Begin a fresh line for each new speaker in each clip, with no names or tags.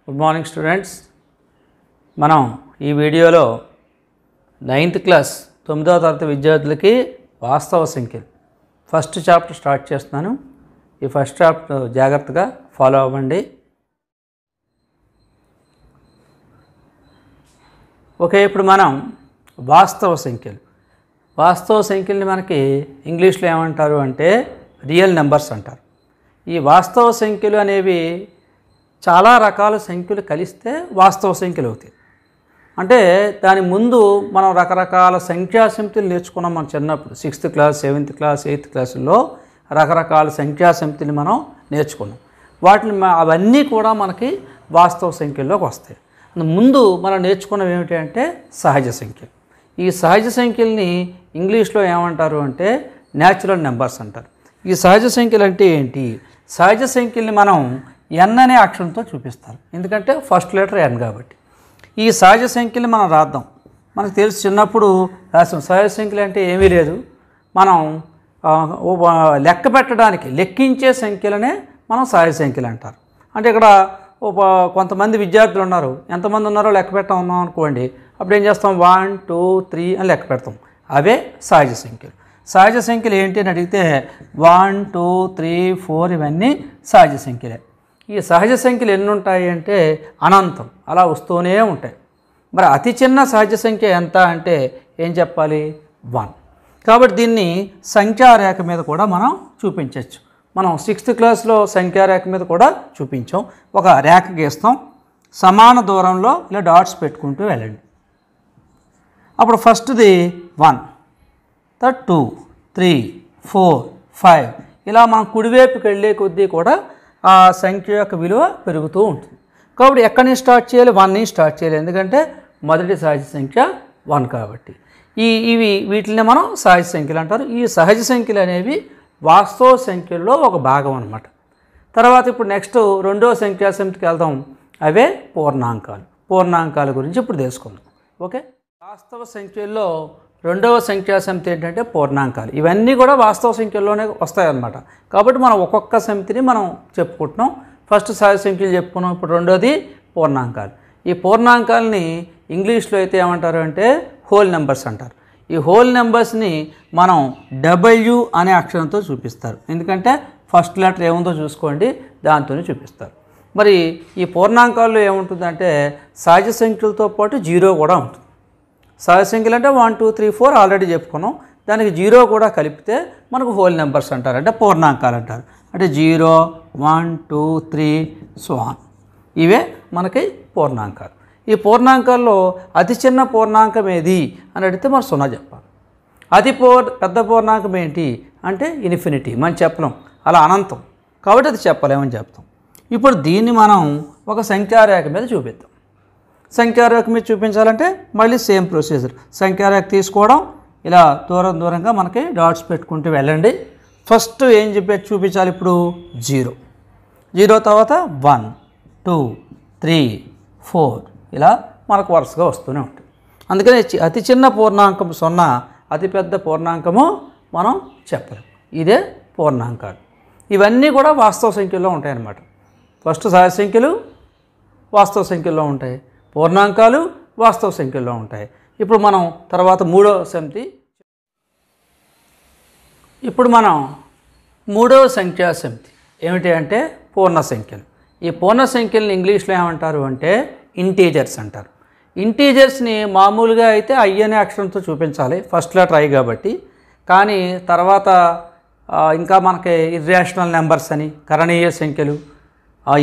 Good morning students. మనం ఈ వీడియోలో 9th క్లాస్ 9వ తరగతి విద్యార్థులకి వాస్తవ సంఖ్యలు ఫస్ట్ చాప్టర్ స్టార్ట్ చేస్తున్నాను. ఈ ఫస్ట్ చాప్టర్ జాగ్రత్తగా ఫాలో అవ్వండి. ఓకే, ఇప్పుడు మనం వాస్తవ సంఖ్యల్ని మనకి ఇంగ్లీష్లో ఏమంటారు అంటే రియల్ నెంబర్స్ అంటారు. ఈ వాస్తవ సంఖ్యలు అనేవి చాలా రకాల సంఖ్యలు కలిస్తే వాస్తవ సంఖ్యలు అవుతాయి. అంటే దాని ముందు మనం రకరకాల సంఖ్యా సమితులు నేర్చుకున్నాం. మనం చిన్నప్పుడు 6th class 7th class 8th క్లాసుల్లో రకరకాల సంఖ్యా సమితులు మనం నేర్చుకున్నాం. అవన్నీ కూడా మనకి వాస్తవ సంఖ్యల్లోకి వస్తాయి. ముందు మనం నేర్చుకున్నవి ఏమిటి అంటే సహజ సంఖ్యలు. ఈ సహజ సంఖ్యల్ని ఇంగ్లీష్లో ఏమంటారు అంటే న్యాచురల్ నెంబర్స్ అంటారు. ఈ సహజ సంఖ్యలు అంటే ఏంటి? సహజ సంఖ్యల్ని మనం ఎన్ అనే అక్షరంతో చూపిస్తారు, ఎందుకంటే ఫస్ట్ లెటర్ ఎన్ కాబట్టి. ఈ సహజ సంఖ్యలు మనం రాద్దాం. మనకు తెలుసు, చిన్నప్పుడు రాసాం. సహజ సంఖ్యలు అంటే ఏమీ లేదు, మనం లెక్క పెట్టడానికి లెక్కించే సంఖ్యలనే మనం సహజ సంఖ్యలు అంటారు. అంటే ఇక్కడ కొంతమంది విద్యార్థులు ఉన్నారు, ఎంతమంది ఉన్నారో లెక్క పెట్టా ఉన్నాం అనుకోండి. అప్పుడు ఏం చేస్తాం? 1 2 3 అని లెక్క పెడతాం. అవే సహజ సంఖ్యలు. సహజ సంఖ్యలు ఏంటి అని అడిగితే 1 2 3 4 ఇవన్నీ సహజ సంఖ్యలే. ఈ సహజ సంఖ్యలు ఎన్ని ఉంటాయి అంటే అనంతం, అలా వస్తూనే ఉంటాయి. మరి అతి చిన్న సహజ సంఖ్య ఎంత అంటే ఏం చెప్పాలి? 1. కాబట్టి దీన్ని సంఖ్యారేఖ మీద కూడా మనం చూపించవచ్చు. మనం 6th క్లాస్లో సంఖ్యారేఖ మీద కూడా చూపించాం. ఒక రేఖ గీస్తాం, సమాన దూరంలో ఇలా డాట్స్ పెట్టుకుంటూ వెళ్ళండి. అప్పుడు ఫస్ట్ది 1, తర్వాత 2 3 4 5 ఇలా మనం కుడివైపుకి వెళ్ళే కొద్దీ కూడా ఆ సంఖ్య యొక్క విలువ పెరుగుతూ ఉంటుంది. కాబట్టి ఎక్కడి నుంచి స్టార్ట్ చేయాలి? 1 నుంచి స్టార్ట్ చేయాలి, ఎందుకంటే మొదటి సహజ సంఖ్య 1 కాబట్టి. వీటిని మనం సహజ సంఖ్యలు అంటారు. ఈ సహజ సంఖ్యలు అనేవి వాస్తవ సంఖ్యల్లో ఒక భాగం అన్నమాట. తర్వాత ఇప్పుడు నెక్స్ట్ రెండవ సంఖ్యా సమితికి వెళ్దాం. అవే పూర్ణాంకాల గురించి ఇప్పుడు తెలుసుకుందాం. ఓకే, వాస్తవ సంఖ్యల్లో రెండవ సంఖ్యా సమితి ఏంటంటే పూర్ణాంకాలు. ఇవన్నీ కూడా వాస్తవ సంఖ్యల్లోనే వస్తాయన్నమాట. కాబట్టి మనం ఒక్కొక్క సమితిని మనం చెప్పుకుంటున్నాం. ఫస్ట్ సహజ సంఖ్యలు చెప్పుకున్నాం, ఇప్పుడు రెండోది పూర్ణాంకాలు. ఈ పూర్ణాంకాలని ఇంగ్లీష్లో అయితే ఏమంటారు అంటే హోల్ నెంబర్స్ అంటారు. ఈ హోల్ నెంబర్స్ని మనం W అనే అక్షరంతో చూపిస్తారు, ఎందుకంటే ఫస్ట్ లెటర్ ఏముందో చూసుకోండి, దాంతోనే చూపిస్తారు. మరి ఈ పూర్ణాంకాల్లో ఏముంటుందంటే సహజ సంఖ్యలతో పాటు 0 కూడా ఉంటుంది. సహజ సంఖ్యలు అంటే 1 2 3 4 ఆల్రెడీ చెప్పుకున్నాం. దానికి 0 కూడా కలిపితే మనకు హోల్ నెంబర్స్ అంటారు, అంటే పూర్ణాంకాలు అంటారు. అంటే 0 1 2 3 సో ఆన్, ఇవే మనకి పూర్ణాంకాలు. ఈ పూర్ణాంకాల్లో అతి చిన్న పూర్ణాంకం ఏది అని అడిగితే మనం 0 చెప్పాలి. పెద్ద పూర్ణాంకం ఏంటి అంటే ఇన్ఫినిటీ. మనం చెప్పలేం, అలా అనంతం కాబట్టి అది చెప్పలేమని చెప్తాం. ఇప్పుడు దీన్ని మనం ఒక సంఖ్యారేఖ మీద చూపిద్దాం. సంఖ్యారేఖ మీద చూపించాలంటే మళ్ళీ సేమ్ ప్రొసీజర్. సంఖ్యారేఖ తీసుకోవడం, ఇలా దూరంగా మనకి డాట్స్ పెట్టుకుంటూ వెళ్ళండి. ఫస్ట్ ఏం చూపించాలి? ఇప్పుడు 0 తర్వాత 1 2 3 4 ఇలా మనకు వరుసగా వస్తూనే ఉంటుంది. అందుకని అతి చిన్న పూర్ణాంకం 0, అతి పెద్ద పూర్ణాంకము మనం చెప్పలేం. ఇదే పూర్ణాంకాలు. ఇవన్నీ కూడా వాస్తవ సంఖ్యల్లో ఉంటాయన్నమాట. ఫస్ట్ సహజ సంఖ్యలు వాస్తవ సంఖ్యల్లో ఉంటాయి, పూర్ణాంకాలు వాస్తవ సంఖ్యల్లో ఉంటాయి. ఇప్పుడు మనం తర్వాత మూడవ సమితి. ఇప్పుడు మనం మూడవ సంఖ్యా సమితి ఏమిటి అంటే పూర్ణ సంఖ్యలు. ఈ పూర్ణ సంఖ్యలను ఇంగ్లీష్లో ఏమంటారు అంటే ఇంటీజర్స్ అంటారు. ఇంటీజర్స్ని మామూలుగా అయితే ఐ అనే అక్షరంతో చూపించాలి, ఫస్ట్ లెటర్ ఐ కాబట్టి. కానీ తర్వాత ఇంకా మనకి ఇర్రేషనల్ నెంబర్స్ అని, కరణీయ సంఖ్యలు,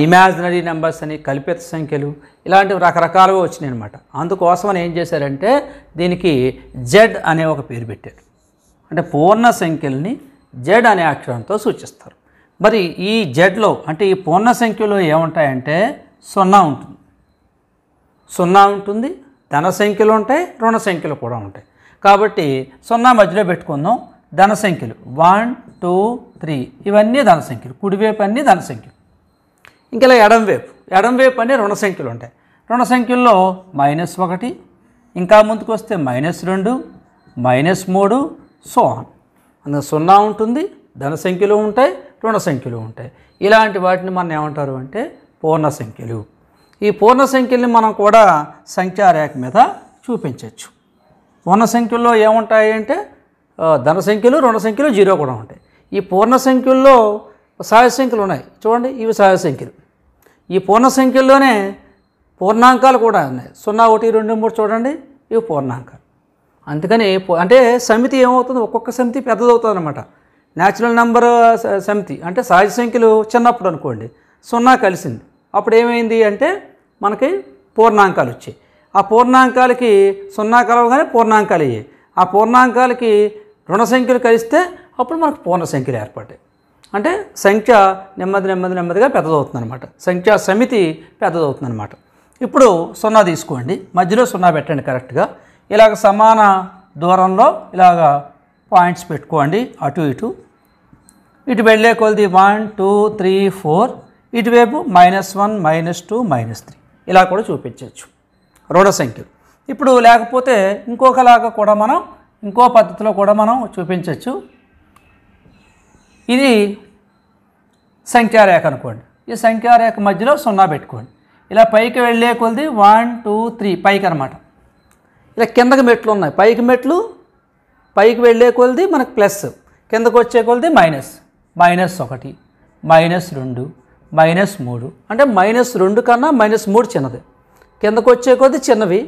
ఇమాజినరీ నెంబర్స్ అని, కల్పిత సంఖ్యలు, ఇలాంటివి రకరకాలుగా వచ్చినాయి అనమాట. అందుకోసమని ఏం చేశారంటే దీనికి జెడ్ అనే ఒక పేరు పెట్టారు. అంటే పూర్ణ సంఖ్యల్ని జెడ్ అనే అక్షరంతో సూచిస్తారు. మరి ఈ జెడ్లో అంటే ఈ పూర్ణ సంఖ్యలో ఏముంటాయంటే 0 ఉంటుంది, ధన సంఖ్యలు ఉంటాయి, రుణ సంఖ్యలు కూడా ఉంటాయి. కాబట్టి 0 మధ్యలో పెట్టుకుందాం. ధన సంఖ్యలు 1 2 3 ఇవన్నీ ధన సంఖ్యలు, కుడివైపు అన్నీ ధన సంఖ్యలు. ఇంకా ఎడంవైపు అన్నీ రుణ సంఖ్యలు ఉంటాయి. రుణ సంఖ్యల్లో -1, ఇంకా ముందుకు వస్తే -2 -3 సో ఆన్. అందులో 0 ఉంటుంది, ధన సంఖ్యలు ఉంటాయి, రుణ సంఖ్యలు ఉంటాయి. ఇలాంటి వాటిని మనం ఏమంటారు అంటే పూర్ణ సంఖ్యలు. ఈ పూర్ణ సంఖ్యల్ని మనం కూడా సంఖ్యారేఖ మీద చూపించవచ్చు. పూర్ణ సంఖ్యల్లో ఏముంటాయి అంటే ధన సంఖ్యలు, రుణ సంఖ్యలు, జీరో కూడా ఉంటాయి. ఈ పూర్ణ సంఖ్యల్లో సహజ సంఖ్యలు ఉన్నాయి చూడండి, ఇవి సహజ సంఖ్యలు. ఈ పూర్ణ సంఖ్యల్లోనే పూర్ణాంకాలు కూడా ఉన్నాయి. 0, 1, 2, 3 చూడండి, ఇవి పూర్ణాంకాలు. అందుకని అంటే సమితి ఏమవుతుంది, ఒక్కొక్క సమితి పెద్దదవుతుంది అనమాట. న్యాచురల్ నెంబర్ సమితి అంటే సహజ సంఖ్యలు చిన్నప్పుడు అనుకోండి 0 కలిసింది, అప్పుడు ఏమైంది అంటే మనకి పూర్ణాంకాలు వచ్చాయి. ఆ పూర్ణాంకాలకి 0 కలవగానే పూర్ణాంకాలు అయ్యాయి. ఆ పూర్ణాంకాలకి రుణ సంఖ్యలు కలిస్తే అప్పుడు మనకు పూర్ణ సంఖ్యలు ఏర్పడ్డాయి. అంటే సంఖ్య నెమ్మదిగా పెద్దదవుతుంది అనమాట. సంఖ్యా సమితి పెద్దదవుతుంది అనమాట. ఇప్పుడు 0 తీసుకోండి, మధ్యలో 0 పెట్టండి కరెక్ట్గా. ఇలాగ సమాన దూరంలో ఇలాగ పాయింట్స్ పెట్టుకోండి, అటు ఇటు. ఇటు వెళ్ళే కొలది 1, 2, 3, 4, ఇటువైపు -1, -2, -3 ఇలా కూడా చూపించవచ్చు రుణ సంఖ్యలు. ఇప్పుడు లేకపోతే ఇంకొకలాగా కూడా మనం ఇంకో పద్ధతిలో కూడా మనం చూపించవచ్చు. ఇది సంఖ్యారేఖ అనుకోండి, ఈ సంఖ్యారేఖ మధ్యలో 0 పెట్టుకోండి. ఇలా పైకి వెళ్ళే కొలది 1, 2, 3 పైకి అనమాట. ఇలా కిందకి మెట్లు ఉన్నాయి, పైకి మెట్లు, పైకి వెళ్ళే కొలది మనకు ప్లస్, కిందకు వచ్చే కొలది మైనస్. -1, -2, -3 అంటే -2 కన్నా -3 చిన్నది. కిందకు వచ్చే కొలది చిన్నవి,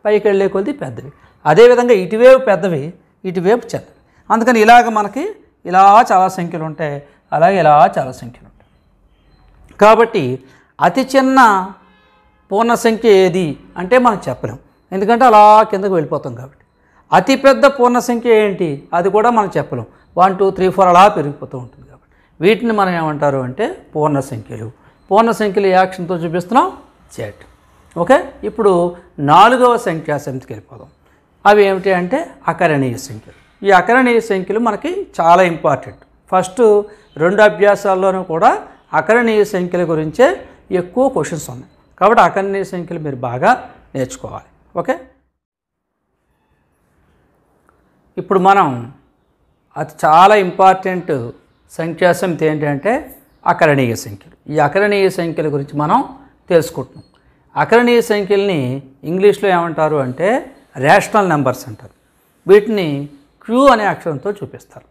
పైకి వెళ్ళే కొలది పెద్దవి. అదేవిధంగా ఇటువైపు పెద్దవి, ఇటువైపు చిన్నవి. అందుకని ఇలాగ మనకి ఇలా చాలా సంఖ్యలు ఉంటాయి, అలాగే ఇలా చాలా సంఖ్యలు ఉంటాయి. కాబట్టి అతి చిన్న పూర్ణ సంఖ్య ఏది అంటే మనం చెప్పలేం, ఎందుకంటే అలా కిందకు వెళ్ళిపోతాం. కాబట్టి అతిపెద్ద పూర్ణ సంఖ్య ఏంటి అది కూడా మనం చెప్పలేం. 1, 2, 3, 4 అలా పెరిగిపోతూ ఉంటుంది. కాబట్టి వీటిని మనం ఏమంటారు అంటే పూర్ణ సంఖ్యలు. పూర్ణ సంఖ్యలు యాక్షన్తో చూపిస్తున్నాం Z. ఓకే, ఇప్పుడు 4వ సంఖ్యా సమితికి వెళ్ళిపోదాం. అవి ఏమిటి అంటే అకరణీయ సంఖ్యలు. ఈ అకరణీయ సంఖ్యలు మనకి చాలా ఇంపార్టెంట్. ఫస్ట్ 2 అభ్యాసాల్లోనూ కూడా అకరణీయ సంఖ్యల గురించే ఎక్కువ క్వశ్చన్స్ ఉన్నాయి. కాబట్టి అకరణీయ సంఖ్యలు మీరు బాగా నేర్చుకోవాలి. ఓకే, ఇప్పుడు మనం అది చాలా ఇంపార్టెంట్ సంఖ్యా సమితి ఏంటంటే అకరణీయ సంఖ్యలు. ఈ అకరణీయ సంఖ్యల గురించి మనం తెలుసుకుంటున్నాం. అకరణీయ సంఖ్యల్ని ఇంగ్లీష్లో ఏమంటారు అంటే రేషనల్ నెంబర్స్ అంటారు. వీటిని Q అనే అక్షరంతో చూపిస్తారు.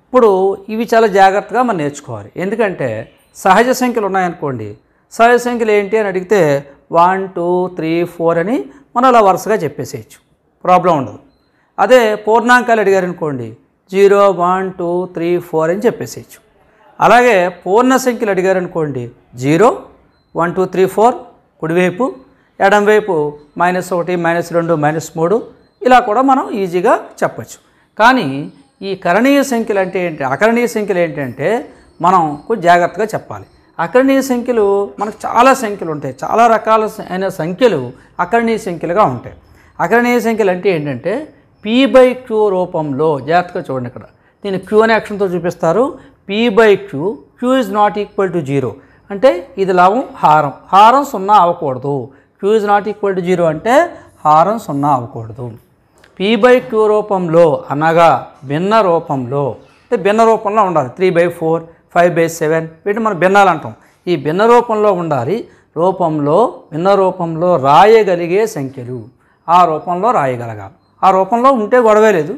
ఇప్పుడు ఇవి చాలా జాగ్రత్తగా మనం నేర్చుకోవాలి. ఎందుకంటే సహజ సంఖ్యలు ఉన్నాయనుకోండి, సహజ సంఖ్యలు ఏంటి అని అడిగితే 1, 2, 3, 4 అని మనం అలా వరుసగా చెప్పేసేయచ్చు, ప్రాబ్లం ఉండదు. అదే పూర్ణాంకాలు అడిగారు అనుకోండి 0, 1, 2, 3, 4 అని చెప్పేసేయచ్చు. అలాగే పూర్ణ సంఖ్యలు అడిగారు అనుకోండి 0, 1, 2, 3, 4 కుడివైపు, ఎడంవైపు -1, -2, -3 ఇలా కూడా మనం ఈజీగా చెప్పచ్చు. కానీ ఈ కరణీయ సంఖ్యలు అంటే ఏంటి, అకరణీయ సంఖ్యలు ఏంటంటే మనం కొంచెం జాగ్రత్తగా చెప్పాలి. అకరణీయ సంఖ్యలు మనకు చాలా సంఖ్యలు ఉంటాయి, చాలా రకాలైన సంఖ్యలు అకరణీయ సంఖ్యలుగా ఉంటాయి. అకరణీయ సంఖ్యలు అంటే ఏంటంటే P/Q రూపంలో, జాగ్రత్తగా చూడండి, ఇక్కడ దీన్ని Q అనే అక్షరంతో చూపిస్తారు. P/Q, Q is not equal to 0 అంటే ఇది లవం హారం, హారం 0 అవ్వకూడదు. Q is not equal to 0 అంటే హారం 0 అవ్వకూడదు. P/Q రూపంలో అనగా భిన్న రూపంలో, అంటే భిన్న రూపంలో ఉండాలి. 3/4, 5/7 వీటిని మనం భిన్నాలు అంటాం. ఈ భిన్న రూపంలో ఉండాలి. భిన్న రూపంలో రాయగలిగే సంఖ్యలు ఆ రూపంలో రాయగలగాలి. ఆ రూపంలో ఉంటే గొడవే లేదు,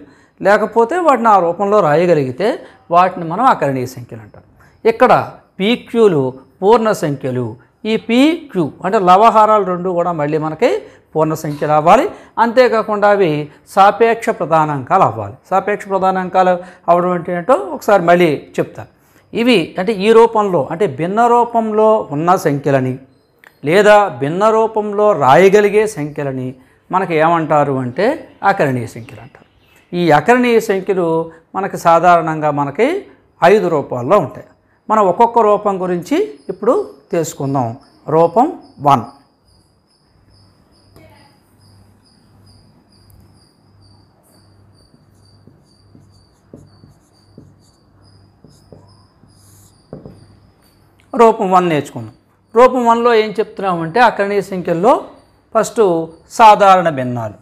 లేకపోతే వాటిని ఆ రూపంలో రాయగలిగితే వాటిని మనం అకరణీయ సంఖ్యలు అంటారు. ఇక్కడ PQలు పూర్ణ సంఖ్యలు. ఈ PQ అంటే లవహారాలు 2 కూడా మళ్ళీ మనకి పూర్ణ సంఖ్యలు అవ్వాలి. అంతేకాకుండా అవి సాపేక్ష ప్రధానాంకాలు అవ్వాలి. సాపేక్ష ప్రధానాంకాలు అవ్వడం ఏంటో ఒకసారి మళ్ళీ చెప్తాను. ఇవి అంటే ఈ రూపంలో, అంటే భిన్న రూపంలో ఉన్న సంఖ్యలని లేదా భిన్న రూపంలో రాయగలిగే సంఖ్యలని మనకి ఏమంటారు అంటే అకరణీయ సంఖ్యలు అంటారు. ఈ అకరణీయ సంఖ్యలు మనకి సాధారణంగా మనకి 5 రూపాల్లో ఉంటాయి. మనం ఒక్కొక్క రూపం గురించి ఇప్పుడు తెలుసుకుందాం. రూపం 1. రూపం 1 నేర్చుకుందాం. రూపం 1లో ఏం చెప్తున్నామంటే అకరణీయ సంఖ్యల్లో ఫస్ట్ సాధారణ భిన్నాలు.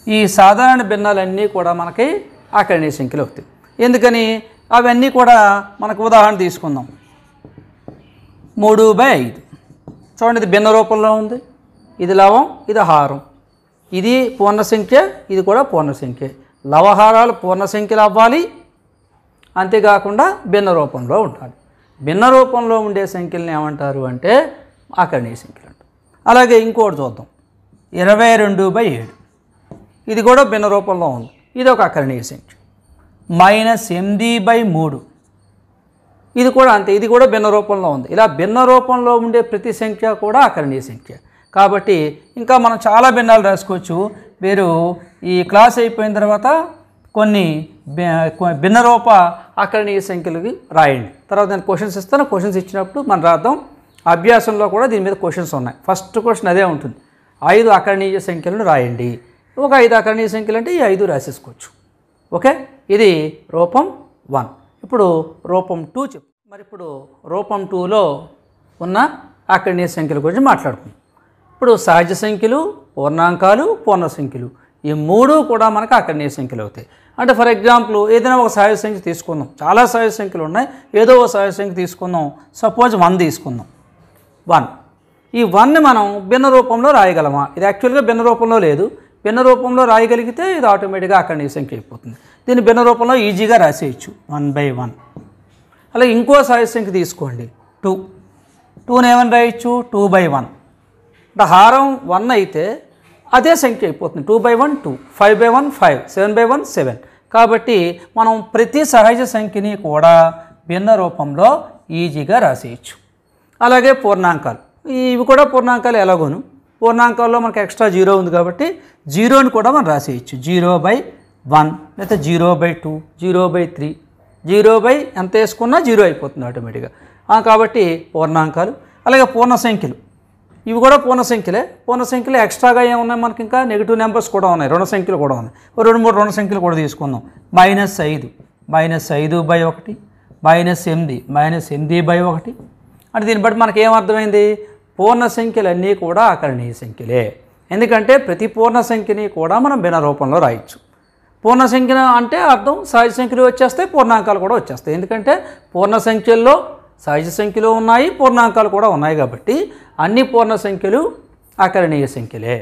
ఈ సాధారణ భిన్నాలన్నీ కూడా మనకి అకరణీయ సంఖ్యలు అవుతాయి. ఎందుకని అవన్నీ కూడా మనకు ఉదాహరణ తీసుకుందాం. 3/5 చూడండి, ఇది భిన్న రూపంలో ఉంది, ఇది లవం, ఇది హారం, ఇది పూర్ణ సంఖ్య, ఇది కూడా పూర్ణ సంఖ్య. లవహారాలు పూర్ణ సంఖ్యలు అవ్వాలి, అంతేకాకుండా భిన్న రూపంలో ఉండాలి. భిన్న రూపంలో ఉండే సంఖ్యలను ఏమంటారు అంటే ఆకర్ణీయ సంఖ్యలు అంటారు. అలాగే ఇంకోటి చూద్దాం, 22/7 ఇది కూడా భిన్న రూపంలో ఉంది, ఇది ఒక ఆకర్ణీయ సంఖ్య. -8/3 ఇది కూడా అంతే, ఇది కూడా భిన్న రూపంలో ఉంది. ఇలా భిన్న రూపంలో ఉండే ప్రతి సంఖ్య కూడా ఆకర్ణీయ సంఖ్య. కాబట్టి ఇంకా మనం చాలా భిన్నాలు రాసుకోవచ్చు. మీరు ఈ క్లాస్ అయిపోయిన తర్వాత కొన్ని భిన్న రూప ఆకర్ణీయ సంఖ్యలకి రాయండి. తర్వాత నేను క్వశ్చన్స్ ఇస్తాను, క్వశ్చన్స్ ఇచ్చినప్పుడు మనం రాద్దాం. అభ్యాసంలో కూడా దీని మీద క్వశ్చన్స్ ఉన్నాయి. ఫస్ట్ క్వశ్చన్ అదే ఉంటుంది, 5 ఆకర్ణీయ సంఖ్యలను రాయండి. ఒక 5 ఆకర్ణీయ సంఖ్యలు అంటే ఈ 5 రాసేసుకోవచ్చు. ఓకే, ఇది రూపం 1. ఇప్పుడు రూపం 2 చెప్పు. మరి ఇప్పుడు రూపం 2లో ఉన్న ఆకర్ణీయ సంఖ్యల గురించి మాట్లాడుకుందాం. ఇప్పుడు సహజ సంఖ్యలు, పూర్ణాంకాలు, పూర్ణ సంఖ్యలు ఈ 3 కూడా మనకు ఆకర్ణీయ సంఖ్యలు అవుతాయి. అంటే ఫర్ ఎగ్జాంపుల్ ఏదైనా ఒక సహజ సంఖ్య తీసుకుందాం, చాలా సహజ సంఖ్యలు ఉన్నాయి, ఏదో ఒక సహజ సంఖ్య తీసుకుందాం. సపోజ్ 1 తీసుకుందాం. 1 ఈ 1ని మనం భిన్న రూపంలో రాయగలమా? ఇది యాక్చువల్గా భిన్న రూపంలో లేదు, భిన్న రూపంలో రాయగలిగితే ఇది ఆటోమేటిక్గా ఆకర్ణీయ సంఖ్య అయిపోతుంది. దీన్ని భిన్న రూపంలో ఈజీగా రాసేయచ్చు, 1/1. అలాగే ఇంకో సహజ సంఖ్య తీసుకోండి, 2. 2ని ఏమని రాయొచ్చు? 2/1. అంటే హారం 1 అయితే అదే సంఖ్య అయిపోతుంది, 2/1 2, 5/1 5, 7/1 7. కాబట్టి మనం ప్రతి సహజ సంఖ్యని కూడా భిన్న రూపంలో ఈజీగా రాసేయచ్చు. అలాగే పూర్ణాంకాలు, ఇవి కూడా పూర్ణాంకాలు ఎలాగోను. పూర్ణాంకాల్లో మనకు ఎక్స్ట్రా 0 ఉంది కాబట్టి 0ని కూడా మనం రాసేయచ్చు, 0/1 లేదా 0/2, 0/3. 0 ఎంత వేసుకున్నా 0 అయిపోతుంది ఆటోమేటిక్గా. కాబట్టి పూర్ణాంకాలు. అలాగే పూర్ణ సంఖ్యలు, ఇవి కూడా పూర్ణ సంఖ్యలే. పూర్ణ సంఖ్యలు ఎక్స్ట్రాగా ఏమున్నాయి మనకి, ఇంకా నెగిటివ్ నెంబర్స్ కూడా ఉన్నాయి, రుణ సంఖ్యలు కూడా ఉన్నాయి. 2-3 రుణ సంఖ్యలు కూడా తీసుకుందాం. -5, -5/1, -8, -8/1. అంటే దీన్ని బట్టి మనకి ఏమర్థమైంది? పూర్ణ సంఖ్యలన్నీ కూడా ఆకర్ణీయ సంఖ్యలే. ఎందుకంటే ప్రతి పూర్ణ సంఖ్యని కూడా మనం భిన్న రూపంలో రాయొచ్చు. పూర్ణ సంఖ్య అంటే అర్థం సహజ సంఖ్యలు వచ్చేస్తాయి, పూర్ణాంకాలు కూడా వచ్చేస్తాయి. ఎందుకంటే పూర్ణ సంఖ్యల్లో సహజ సంఖ్యలు ఉన్నాయి, పూర్ణాంకాలు కూడా ఉన్నాయి కాబట్టి అన్ని పూర్ణ సంఖ్యలు ఆకర్ణీయ సంఖ్యలే.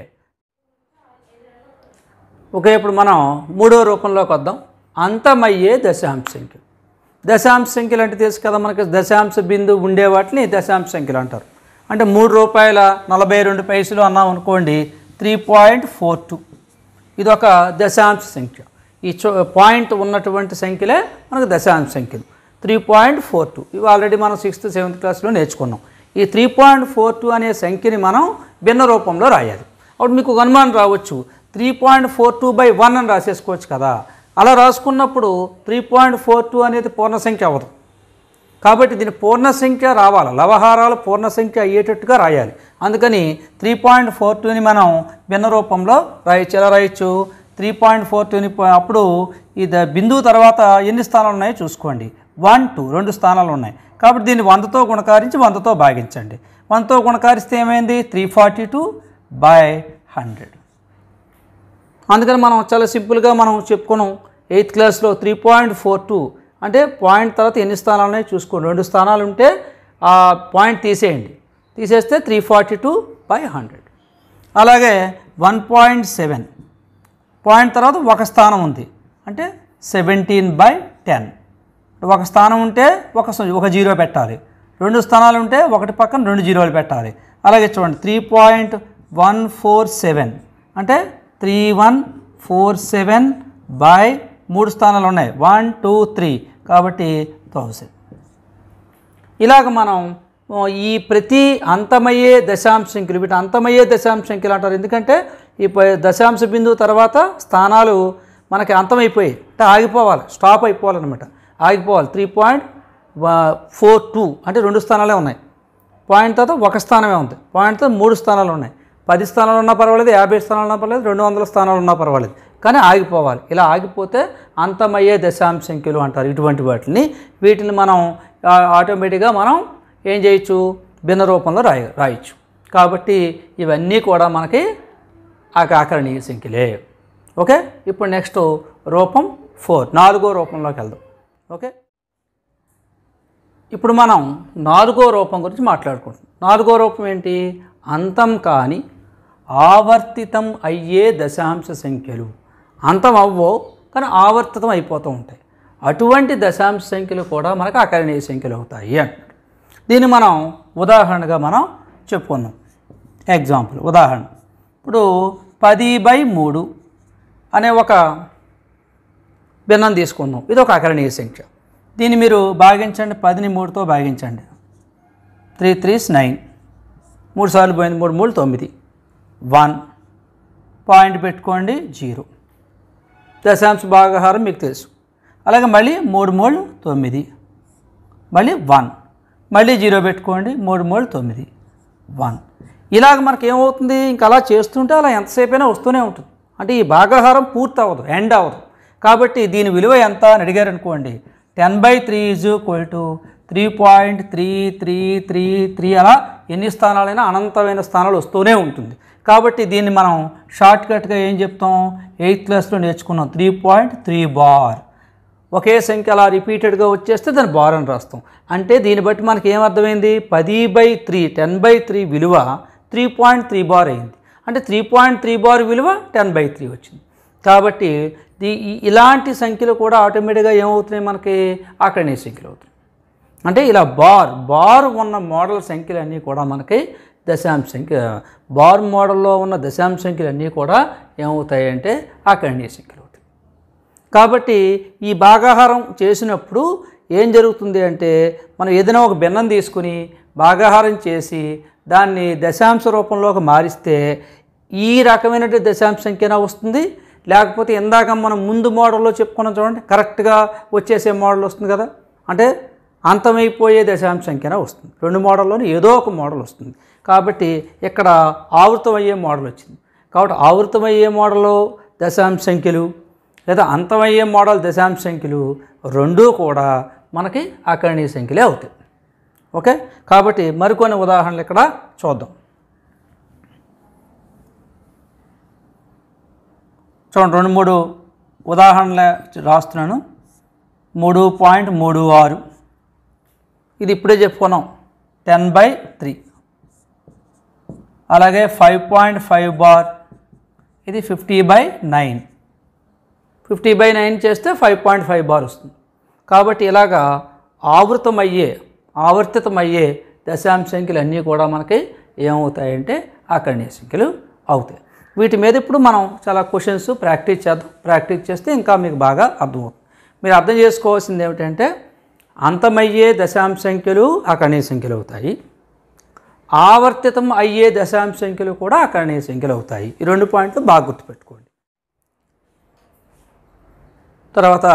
ఓకే, ఇప్పుడు మనం 3వ రూపంలోకి వద్దాం, అంతమయ్యే దశాంశ సంఖ్యలు. దశాంశ సంఖ్యలు అంటే తెలుసు కదా మనకి, దశాంశ బిందువు ఉండే వాటిని దశాంశ సంఖ్యలు అంటారు. అంటే ₹3.42 అన్నాం అనుకోండి, 3.42 ఇది ఒక దశాంశ సంఖ్య. ఈ పాయింట్ ఉన్నటువంటి సంఖ్యలే మనకు దశాంశ సంఖ్యలు. 3.42 ఇవి ఆల్రెడీ మనం 6th 7th క్లాస్లో నేర్చుకున్నాం. ఈ 3.42 అనే సంఖ్యని మనం భిన్న రూపంలో రాయాలి. అప్పుడు మీకు అనుమానం రావచ్చు, 3.42/1 అని రాసేసుకోవచ్చు కదా. అలా రాసుకున్నప్పుడు 3.42 అనేది పూర్ణ సంఖ్య అవ్వదు. కాబట్టి దీని పూర్ణ సంఖ్య రావాలి, లవహారాలు పూర్ణ సంఖ్య అయ్యేటట్టుగా రాయాలి. అందుకని 3.42ని మనం భిన్న రూపంలో రాయొచ్చు. ఎలా రాయొచ్చు? 3.42ని అప్పుడు ఇది బిందువు తర్వాత ఎన్ని స్థానాలు ఉన్నాయో చూసుకోండి. 1 2 2 స్థానాలు ఉన్నాయి కాబట్టి దీన్ని 100తో గుణకారించి 100తో భాగించండి. 100తో గుణకారిస్తే ఏమైంది? 342/100. అందుకని మనం చాలా సింపుల్గా మనం చెప్పుకున్నాం 8th క్లాస్లో 3.42 అంటే పాయింట్ తర్వాత ఎన్ని స్థానాలు ఉన్నాయో చూసుకోండి. 2 స్థానాలు ఉంటే ఆ పాయింట్ తీసేయండి, తీసేస్తే 342/100. అలాగే 1.7 పాయింట్ తర్వాత ఒక స్థానం ఉంది అంటే 17/10. ఒక స్థానం ఉంటే ఒక 0 పెట్టాలి, 2 స్థానాలు ఉంటే ఒకటి పక్కన 2 0లు పెట్టాలి. అలాగే చూడండి 3.147 అంటే 3147/3 స్థానాలు ఉన్నాయి, 1 2 3 కాబట్టి 1000. ఇలాగ మనం ఈ ప్రతి అంతమయ్యే దశాంశ సంఖ్యలు, వీటి అంతమయ్యే దశాంశ సంఖ్యలు అంటారు. ఎందుకంటే ఈ దశాంశ బిందువు తర్వాత స్థానాలు మనకి అంతమైపోయాయి అంటే ఆగిపోవాలి, స్టాప్ అయిపోవాలన్నమాట, ఆగిపోవాలి. 3.42 అంటే 2 స్థానాలే ఉన్నాయి, పాయింట్ తర్వాత ఒక స్థానమే ఉంది, పాయింట్తో 3 స్థానాలు ఉన్నాయి. 10 స్థానాలు ఉన్నా పర్వాలేదు, 50 స్థానాలు ఉన్నా పర్వాలేదు, 200 స్థానాలు ఉన్నా పర్వాలేదు, కానీ ఆగిపోవాలి. ఇలా ఆగిపోతే అంతమయ్యే దశాంశ సంఖ్యలు అంటారు ఇటువంటి వాటిని. వీటిని మనం ఆటోమేటిక్గా మనం ఏం చేయొచ్చు? భిన్న రూపంలో రాయొచ్చు. కాబట్టి ఇవన్నీ కూడా మనకి ఆకర్ణీయ సంఖ్యలే. ఓకే, ఇప్పుడు నెక్స్ట్ రూపం 4 4వ రూపంలోకి వెళ్దాం. ఓకే. ఇప్పుడు మనం 4వ రూపం గురించి మాట్లాడుకుంటున్నాం. 4వ రూపం ఏంటి? అంతం కాని ఆవర్తితం అయ్యే దశాంశ సంఖ్యలు. అంతం అవ్వవు కానీ ఆవర్తితం అయిపోతూ ఉంటాయి. అటువంటి దశాంశ సంఖ్యలు కూడా మనకు అకరణీయ సంఖ్యలు అవుతాయి అంటారు. దీన్ని మనం ఉదాహరణగా మనం చెప్పుకున్నాం. ఎగ్జాంపుల్ ఉదాహరణ, ఇప్పుడు 10/3 అనే ఒక భిన్నం తీసుకుందాం. ఇది ఒక అకరణీయ సంఖ్య. దీన్ని మీరు భాగించండి, 10ని 3తో భాగించండి. 3 3s 9, 3 సార్లు పోయింది, 3 3 9, 1 పాయింట్ పెట్టుకోండి 0. దశాంశ భాగాహారం మీకు తెలుసు. అలాగే మళ్ళీ 3 3 9, మళ్ళీ 1, మళ్ళీ 0 పెట్టుకోండి, 3 3 9 1. ఇలాగ మనకి ఏమవుతుంది? ఇంకా అలా చేస్తుంటే అలా ఎంతసేపు అయినా వస్తూనే ఉంటుంది. అంటే ఈ భాగాహారం పూర్తి అవ్వదు, ఎండ్ అవ్వదు. కాబట్టి దీని విలువ ఎంత అని అడిగారు అనుకోండి, 10/3 = 3.3333 అలా ఎన్ని స్థానాలైనా అనంతమైన స్థానాలు వస్తూనే ఉంటుంది. కాబట్టి దీన్ని మనం షార్ట్కట్గా ఏం చెప్తాం? 8th క్లాస్లో నేర్చుకున్నాం, 3.3 బార్. ఒకే సంఖ్య అలా రిపీటెడ్గా వచ్చేస్తే దాన్ని బార్ అని రాస్తాం. అంటే దీన్ని బట్టి మనకి ఏమర్థమైంది? 10/3 10/3 విలువ 3.3 బార్ అయింది. అంటే 3.3 బార్ విలువ 10/3 వచ్చింది. కాబట్టి ఇలాంటి సంఖ్యలు కూడా ఆటోమేటిక్గా ఏమవుతున్నాయి? మనకి అకరణీయ సంఖ్యలు అవుతున్నాయి. అంటే ఇలా బార్ ఉన్న మోడల్ సంఖ్యలన్నీ కూడా మనకి దశాంశ సంఖ్య, బార్ మోడల్లో ఉన్న దశాంశ సంఖ్యలన్నీ కూడా ఏమవుతాయి అంటే అకరణీయ సంఖ్యలు అవుతాయి. కాబట్టి ఈ భాగాహారం చేసినప్పుడు ఏం జరుగుతుంది అంటే, మనం ఏదైనా ఒక భిన్నం తీసుకుని భాగాహారం చేసి దాన్ని దశాంశ రూపంలోకి మారిస్తే ఈ రకమైన దశాంశ సంఖ్యన వస్తుంది. లేకపోతే ఇందాక మనం ముందు మోడల్లో చెప్పుకున్నాం చూడండి, కరెక్ట్గా వచ్చేసే మోడల్ వస్తుంది కదా, అంటే అంతమైపోయే దశాంశ సంఖ్యన వస్తుంది. 2 మోడల్లోనే ఏదో ఒక మోడల్ వస్తుంది. కాబట్టి ఇక్కడ ఆవృతమయ్యే మోడల్ వచ్చింది. కాబట్టి ఆవృతమయ్యే మోడల్లో దశాంశ సంఖ్యలు లేదా అంతమయ్యే మోడల్ దశాంశ సంఖ్యలు రెండూ కూడా మనకి అకరణీయ సంఖ్యలే అవుతాయి. ఓకే, కాబట్టి మరికొన్ని ఉదాహరణలు ఇక్కడ చూద్దాం. చూడండి, 2-3 ఉదాహరణలు రాస్తున్నాను. 3.36 ఇది ఇప్పుడే చెప్పుకున్నాం, 10/3. అలాగే 5.5 బార్, ఇది 50/9. 50/9 చేస్తే 5.5 బార్ వస్తుంది. కాబట్టి ఇలాగా ఆవర్తితమయ్యే దశాంశ సంఖ్యలు అన్నీ కూడా మనకి ఏమవుతాయంటే అకరణీయ సంఖ్యలు అవుతాయి. వీటి మీద ఇప్పుడు మనం చాలా క్వశ్చన్స్ ప్రాక్టీస్ చేద్దాం. ప్రాక్టీస్ చేస్తే ఇంకా మీకు బాగా అర్థమవుతుంది. మీరు అర్థం చేసుకోవాల్సింది ఏమిటంటే, అంతమయ్యే దశాంశ సంఖ్యలు అకరణీయ సంఖ్యలు అవుతాయి, ఆవర్తితం అయ్యే దశాంశ సంఖ్యలు కూడా అకరణీయ సంఖ్యలు అవుతాయి. ఈ 2 పాయింట్లు బాగా గుర్తుపెట్టుకోండి. తర్వాత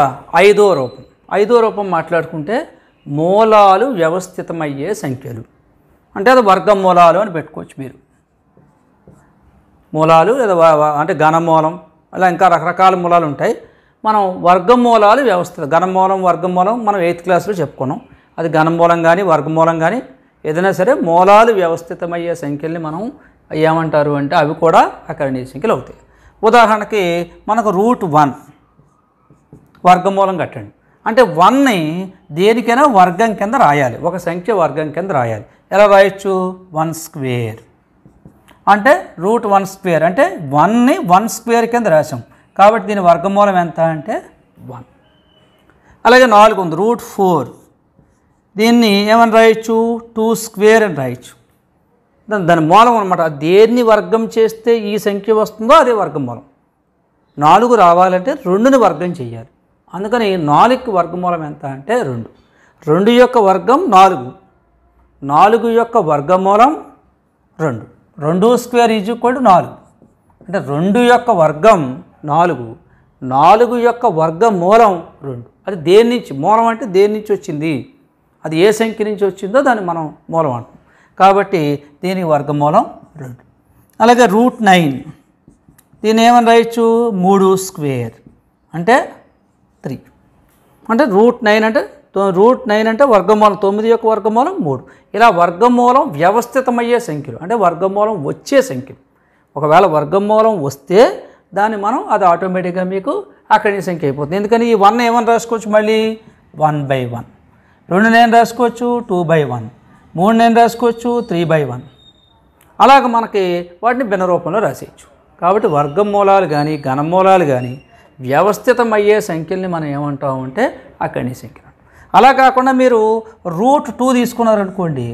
5వ రూపం. 5వ రూపం మాట్లాడుకుంటే మూలాలు వ్యవస్థితమయ్యే సంఖ్యలు. అంటే అది వర్గమూలాలు అని పెట్టుకోవచ్చు మీరు. మూలాలు లేదా అంటే ఘనమూలం, అలా ఇంకా రకరకాల మూలాలు ఉంటాయి. మనం వర్గమూలాలు వ్యవస్థిత, ఘనమూలం వర్గమూలం మనం 8th క్లాస్లో చెప్పుకున్నాం. అది ఘనమూలం కానీ వర్గమూలం కానీ ఏదైనా సరే మూలాలు వ్యవస్థితమయ్యే సంఖ్యల్ని మనం ఏమంటారు అంటే అవి కూడా అకరణీయ సంఖ్యలు అవుతాయి. ఉదాహరణకి మనకు √1 వర్గమూలం కట్టండి. అంటే 1ని దేనికైనా వర్గం కింద రాయాలి, ఒక సంఖ్య వర్గం కింద రాయాలి. ఎలా రాయొచ్చు? 1 స్క్వేర్. అంటే √1² అంటే 1ని 1 స్క్వేర్ కింద రాసాం. కాబట్టి దీని వర్గమూలం ఎంత అంటే 1. అలాగే 4 ఉంది, √4. దీన్ని ఏమని రాయొచ్చు? 2 స్క్వేర్ అని రాయొచ్చు. దాని మూలం అనమాట. దేన్ని వర్గం చేస్తే ఈ సంఖ్య వస్తుందో అదే వర్గమూలం. 4 రావాలంటే 2ని వర్గం చేయాలి. అందుకని 4కి వర్గమూలం ఎంత అంటే 2. 2 యొక్క వర్గం 4, 4 యొక్క వర్గమూలం 2. 2² = 4. అంటే 2 యొక్క వర్గం 4, 4 యొక్క వర్గమూలం 2. అది దేని నుంచి, మూలం అంటే దేని నుంచి వచ్చింది, అది ఏ సంఖ్య నుంచి వచ్చిందో దాన్ని మనం మూలం అంటాం. కాబట్టి దీనికి వర్గమూలం 2. అలాగే √9 దీన్ని ఏమని రాయొచ్చు? 3 స్క్వేర్ అంటే 3. అంటే √9 అంటే వర్గమూలం, 9 యొక్క వర్గమూలం 3. ఇలా వర్గమూలం వ్యవస్థితమయ్యే సంఖ్యలు అంటే వర్గమూలం వచ్చే సంఖ్యలు. ఒకవేళ వర్గమూలం వస్తే దాన్ని మనం అది ఆటోమేటిక్గా మీకు అకరణీయ సంఖ్య అయిపోతుంది. ఎందుకని ఈ 1 ఏమని రాసుకోవచ్చు? మళ్ళీ 1/1. 2 నేను రాసుకోవచ్చు 2/1, 3 నేను రాసుకోవచ్చు 3/1. అలాగ మనకి వాటిని భిన్న రూపంలో రాసేయచ్చు. కాబట్టి వర్గమూలాలు కానీ ఘనమూలాలు కానీ వ్యవస్థితమయ్యే సంఖ్యల్ని మనం ఏమంటామంటే అకర్ణీయ సంఖ్యలు. అలా కాకుండా మీరు √2 తీసుకున్నారనుకోండి,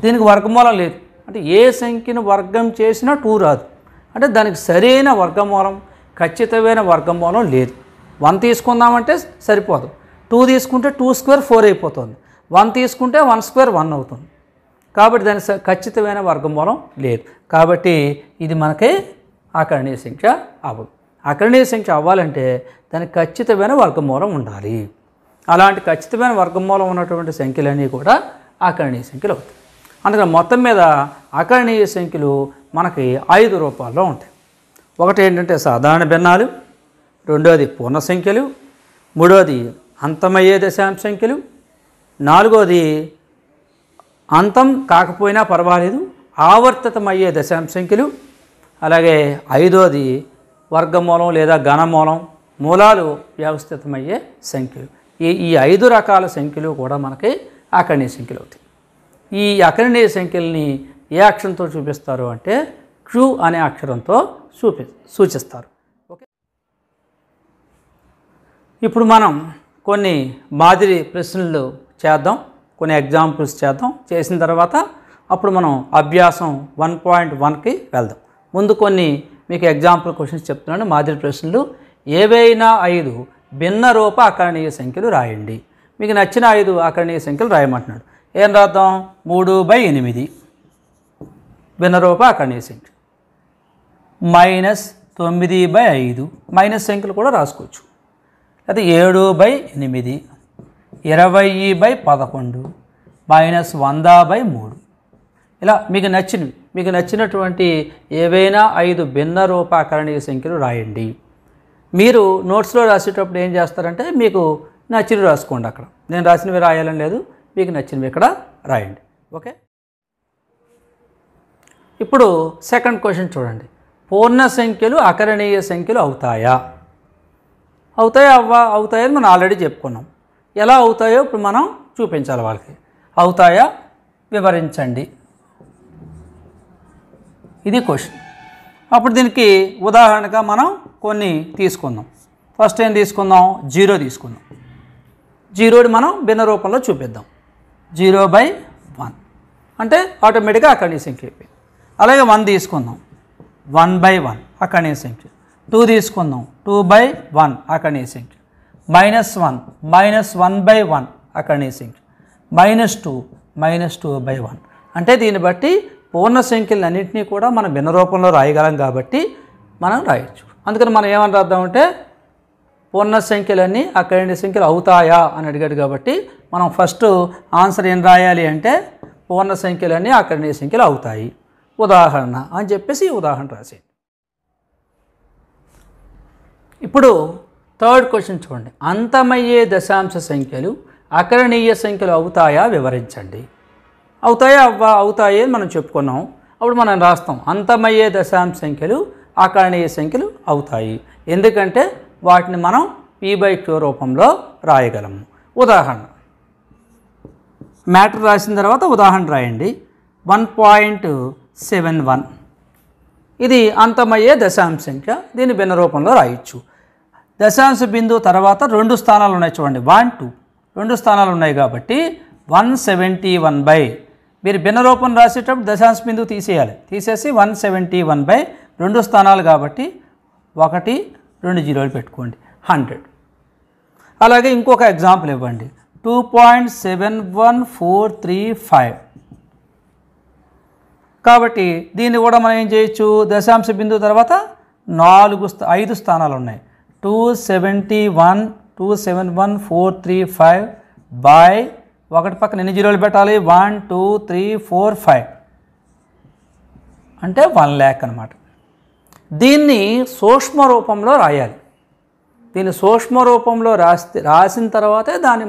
దీనికి వర్గమూలం లేదు. అంటే ఏ సంఖ్యను వర్గం చేసినా 2 రాదు. అంటే దానికి సరైన వర్గమూలం, ఖచ్చితమైన వర్గమూలం లేదు. 1 తీసుకుందామంటే సరిపోదు. 2 తీసుకుంటే 2² 4 అయిపోతుంది. 1 తీసుకుంటే 1² 1 అవుతుంది. కాబట్టి దాని ఖచ్చితమైన వర్గమూలం లేదు. కాబట్టి ఇది మనకి అకర్ణీయ సంఖ్య అవ్వదు. అకర్ణీయ సంఖ్య అవ్వాలంటే దానికి ఖచ్చితమైన వర్గమూలం ఉండాలి. అలాంటి ఖచ్చితమైన వర్గమూలం ఉన్నటువంటి సంఖ్యలన్నీ కూడా అకర్ణీయ సంఖ్యలు అవుతాయి. అందుకని మొత్తం మీద అకర్ణీయ సంఖ్యలు మనకి 5 రూపాల్లో ఉంటాయి. ఒకటి ఏంటంటే సాధారణ భిన్నాలు, రెండోది పూర్ణ సంఖ్యలు, మూడోది అంతమయ్యే దశాంశ సంఖ్యలు, నాలుగోది అంతం కాకపోయినా పర్వాలేదు ఆవర్తితమయ్యే దశాంశ సంఖ్యలు, అలాగే ఐదోది వర్గమూలం లేదా ఘనమూలం, మూలాలు వ్యవస్థితమయ్యే సంఖ్యలు. ఈ 5 రకాల సంఖ్యలు కూడా మనకి అకర్ణీయ సంఖ్యలు అవుతాయి. ఈ అకర్ణీయ సంఖ్యల్ని ఏ అక్షరంతో చూపిస్తారు అంటే Q అనే అక్షరంతో సూచిస్తారు. ఓకే, ఇప్పుడు మనం కొన్ని మాదిరి ప్రశ్నలు చేద్దాం, కొన్ని ఎగ్జాంపుల్స్ చేద్దాం. చేసిన తర్వాత అప్పుడు మనం అభ్యాసం 1.1కి వెళ్దాం. ముందు కొన్ని మీకు ఎగ్జాంపుల్ క్వశ్చన్స్ చెప్తున్నాను, మాదిరి ప్రశ్నలు. ఏవైనా 5 భిన్న రూప అకర్ణీయ సంఖ్యలు రాయండి. మీకు నచ్చిన 5 అకర్ణీయ సంఖ్యలు రాయమంటున్నాడు. ఏం రాద్దాం? 3/8 భిన్న రూప అకర్ణీయ సంఖ్య, -9/5 మైనస్ సంఖ్యలు కూడా రాసుకోవచ్చు. అయితే 7/8, 20/11, -100/3. ఇలా మీకు నచ్చినటువంటి ఏవైనా 5 భిన్న రూప అకర్ణీయ సంఖ్యలు రాయండి. మీరు నోట్స్లో రాసేటప్పుడు ఏం చేస్తారంటే మీకు నచ్చినవి రాసుకోండి. అక్కడ నేను రాసినవి రాయాలని లేదు, మీకు నచ్చినవి ఇక్కడ రాయండి. ఓకే, ఇప్పుడు సెకండ్ క్వశ్చన్ చూడండి. పూర్ణ సంఖ్యలు అకర్ణీయ సంఖ్యలు అవుతాయా? అవుతాయని మనం ఆల్రెడీ చెప్పుకున్నాం. ఎలా అవుతాయో ఇప్పుడు మనం చూపించాలి వాళ్ళకి. అవుతాయా వివరించండి, ఇది క్వశ్చన్. అప్పుడు దీనికి ఉదాహరణగా మనం కొన్ని తీసుకుందాం. ఫస్ట్ ఏం తీసుకుందాం? 0 తీసుకుందాం. 0ని మనం భిన్న రూపంలో చూపిద్దాం. 0/1 అంటే ఆటోమేటిక్గా అకర్ణీయ సంఖ్య అయిపోయింది. అలాగే 1 తీసుకుందాం. 1/1 అకర్ణీయ సంఖ్య. 2 తీసుకుందాం. 2/1 అకర్ణీయ సంఖ్య. -1 -1/1 అకర్ణీయ సంఖ్య. -2 -2/1. అంటే దీన్ని బట్టి పూర్ణ సంఖ్యలన్నింటినీ కూడా మనం భిన్న రూపంలో రాయగలం కాబట్టి మనం రాయొచ్చు. అందుకని మనం ఏమని రాద్దామంటే పూర్ణ సంఖ్యలన్నీ అకర్ణీయ సంఖ్యలు అవుతాయా అని అడిగాడు కాబట్టి మనం ఫస్ట్ ఆన్సర్ ఏం రాయాలి అంటే పూర్ణ సంఖ్యలన్నీ అకర్ణీయ సంఖ్యలు అవుతాయి, ఉదాహరణ అని చెప్పేసి ఈ ఉదాహరణ రాసేయండి. ఇప్పుడు థర్డ్ క్వశ్చన్ చూడండి. అంతమయ్యే దశాంశ సంఖ్యలు అకర్ణీయ సంఖ్యలు అవుతాయా వివరించండి. అవుతాయి అని మనం చెప్పుకున్నాం. అప్పుడు మనం రాస్తాం అంతమయ్యే దశాంశ సంఖ్యలు అకర్ణీయ సంఖ్యలు అవుతాయి, ఎందుకంటే వాటిని మనం P/Q రూపంలో రాయగలము. ఉదాహరణ మ్యాటర్ రాసిన తర్వాత ఉదాహరణ రాయండి. 1.71 ఇది అంతమయ్యే దశాంశ సంఖ్య, దీన్ని భిన్న రూపంలో రాయొచ్చు. దశాంశ బిందువు తర్వాత 2 స్థానాలు ఉన్నాయి చూడండి, 1 2 2 స్థానాలు ఉన్నాయి కాబట్టి 171 మీరు భిన్న రూపం రాసేటప్పుడు దశాంశ బిందువు తీసేసి 171 2 స్థానాలు కాబట్టి 1 2 0 పెట్టుకోండి, 100. అలాగే ఇంకొక ఎగ్జాంపుల్ ఇవ్వండి. 2.71435 కాబట్టి దీన్ని కూడా మనం ఏం చేయొచ్చు? దశాంశ బిందువు తర్వాత 5 స్థానాలు ఉన్నాయి. 271,435 బై 1 పక్కన ఎన్ని జీరోలు పెట్టాలి? 1 2 3 4 5 అంటే 1,00,000 అన్నమాట. దీన్ని సూక్ష్మ రూపంలో రాయాలి. దీన్ని సూక్ష్మ రూపంలో రాసిన తర్వాతే దాన్ని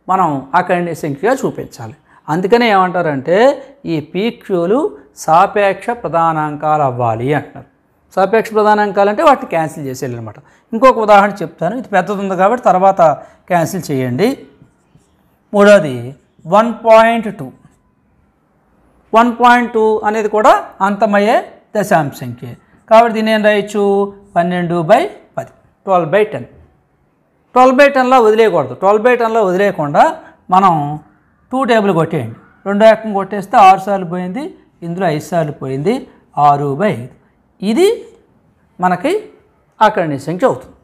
మనం అకర్ణీయ సంఖ్యగా చూపించాలి. అందుకనే ఏమంటారంటే ఈ PQలు సాపేక్ష ప్రధానాంకాలు అవ్వాలి అంటారు. సాపేక్ష ప్రధానాంకాలు అంటే వాటిని క్యాన్సిల్ చేసేయాలన్నమాట. ఇంకొక ఉదాహరణ చెప్తాను, ఇది పెద్దది ఉంది కాబట్టి తర్వాత క్యాన్సిల్ చేయండి. మూడోది 1.2. 1.2 అనేది కూడా అంతమయ్యే దశాంశ సంఖ్య. కాబట్టి దీన్ని ఏం రాయొచ్చు? 12/10, 12/10. 12/10లో వదిలేయకూడదు. 12/10లో వదిలేయకుండా మనం 2 టేబుల్ కొట్టేయండి. రెండో ఏకం కొట్టేస్తే 6 సార్లు పోయింది, ఇందులో 5 సార్లు పోయింది, 6/5. ఇది మనకి అకరణీయ సంఖ్య అవుతుంది.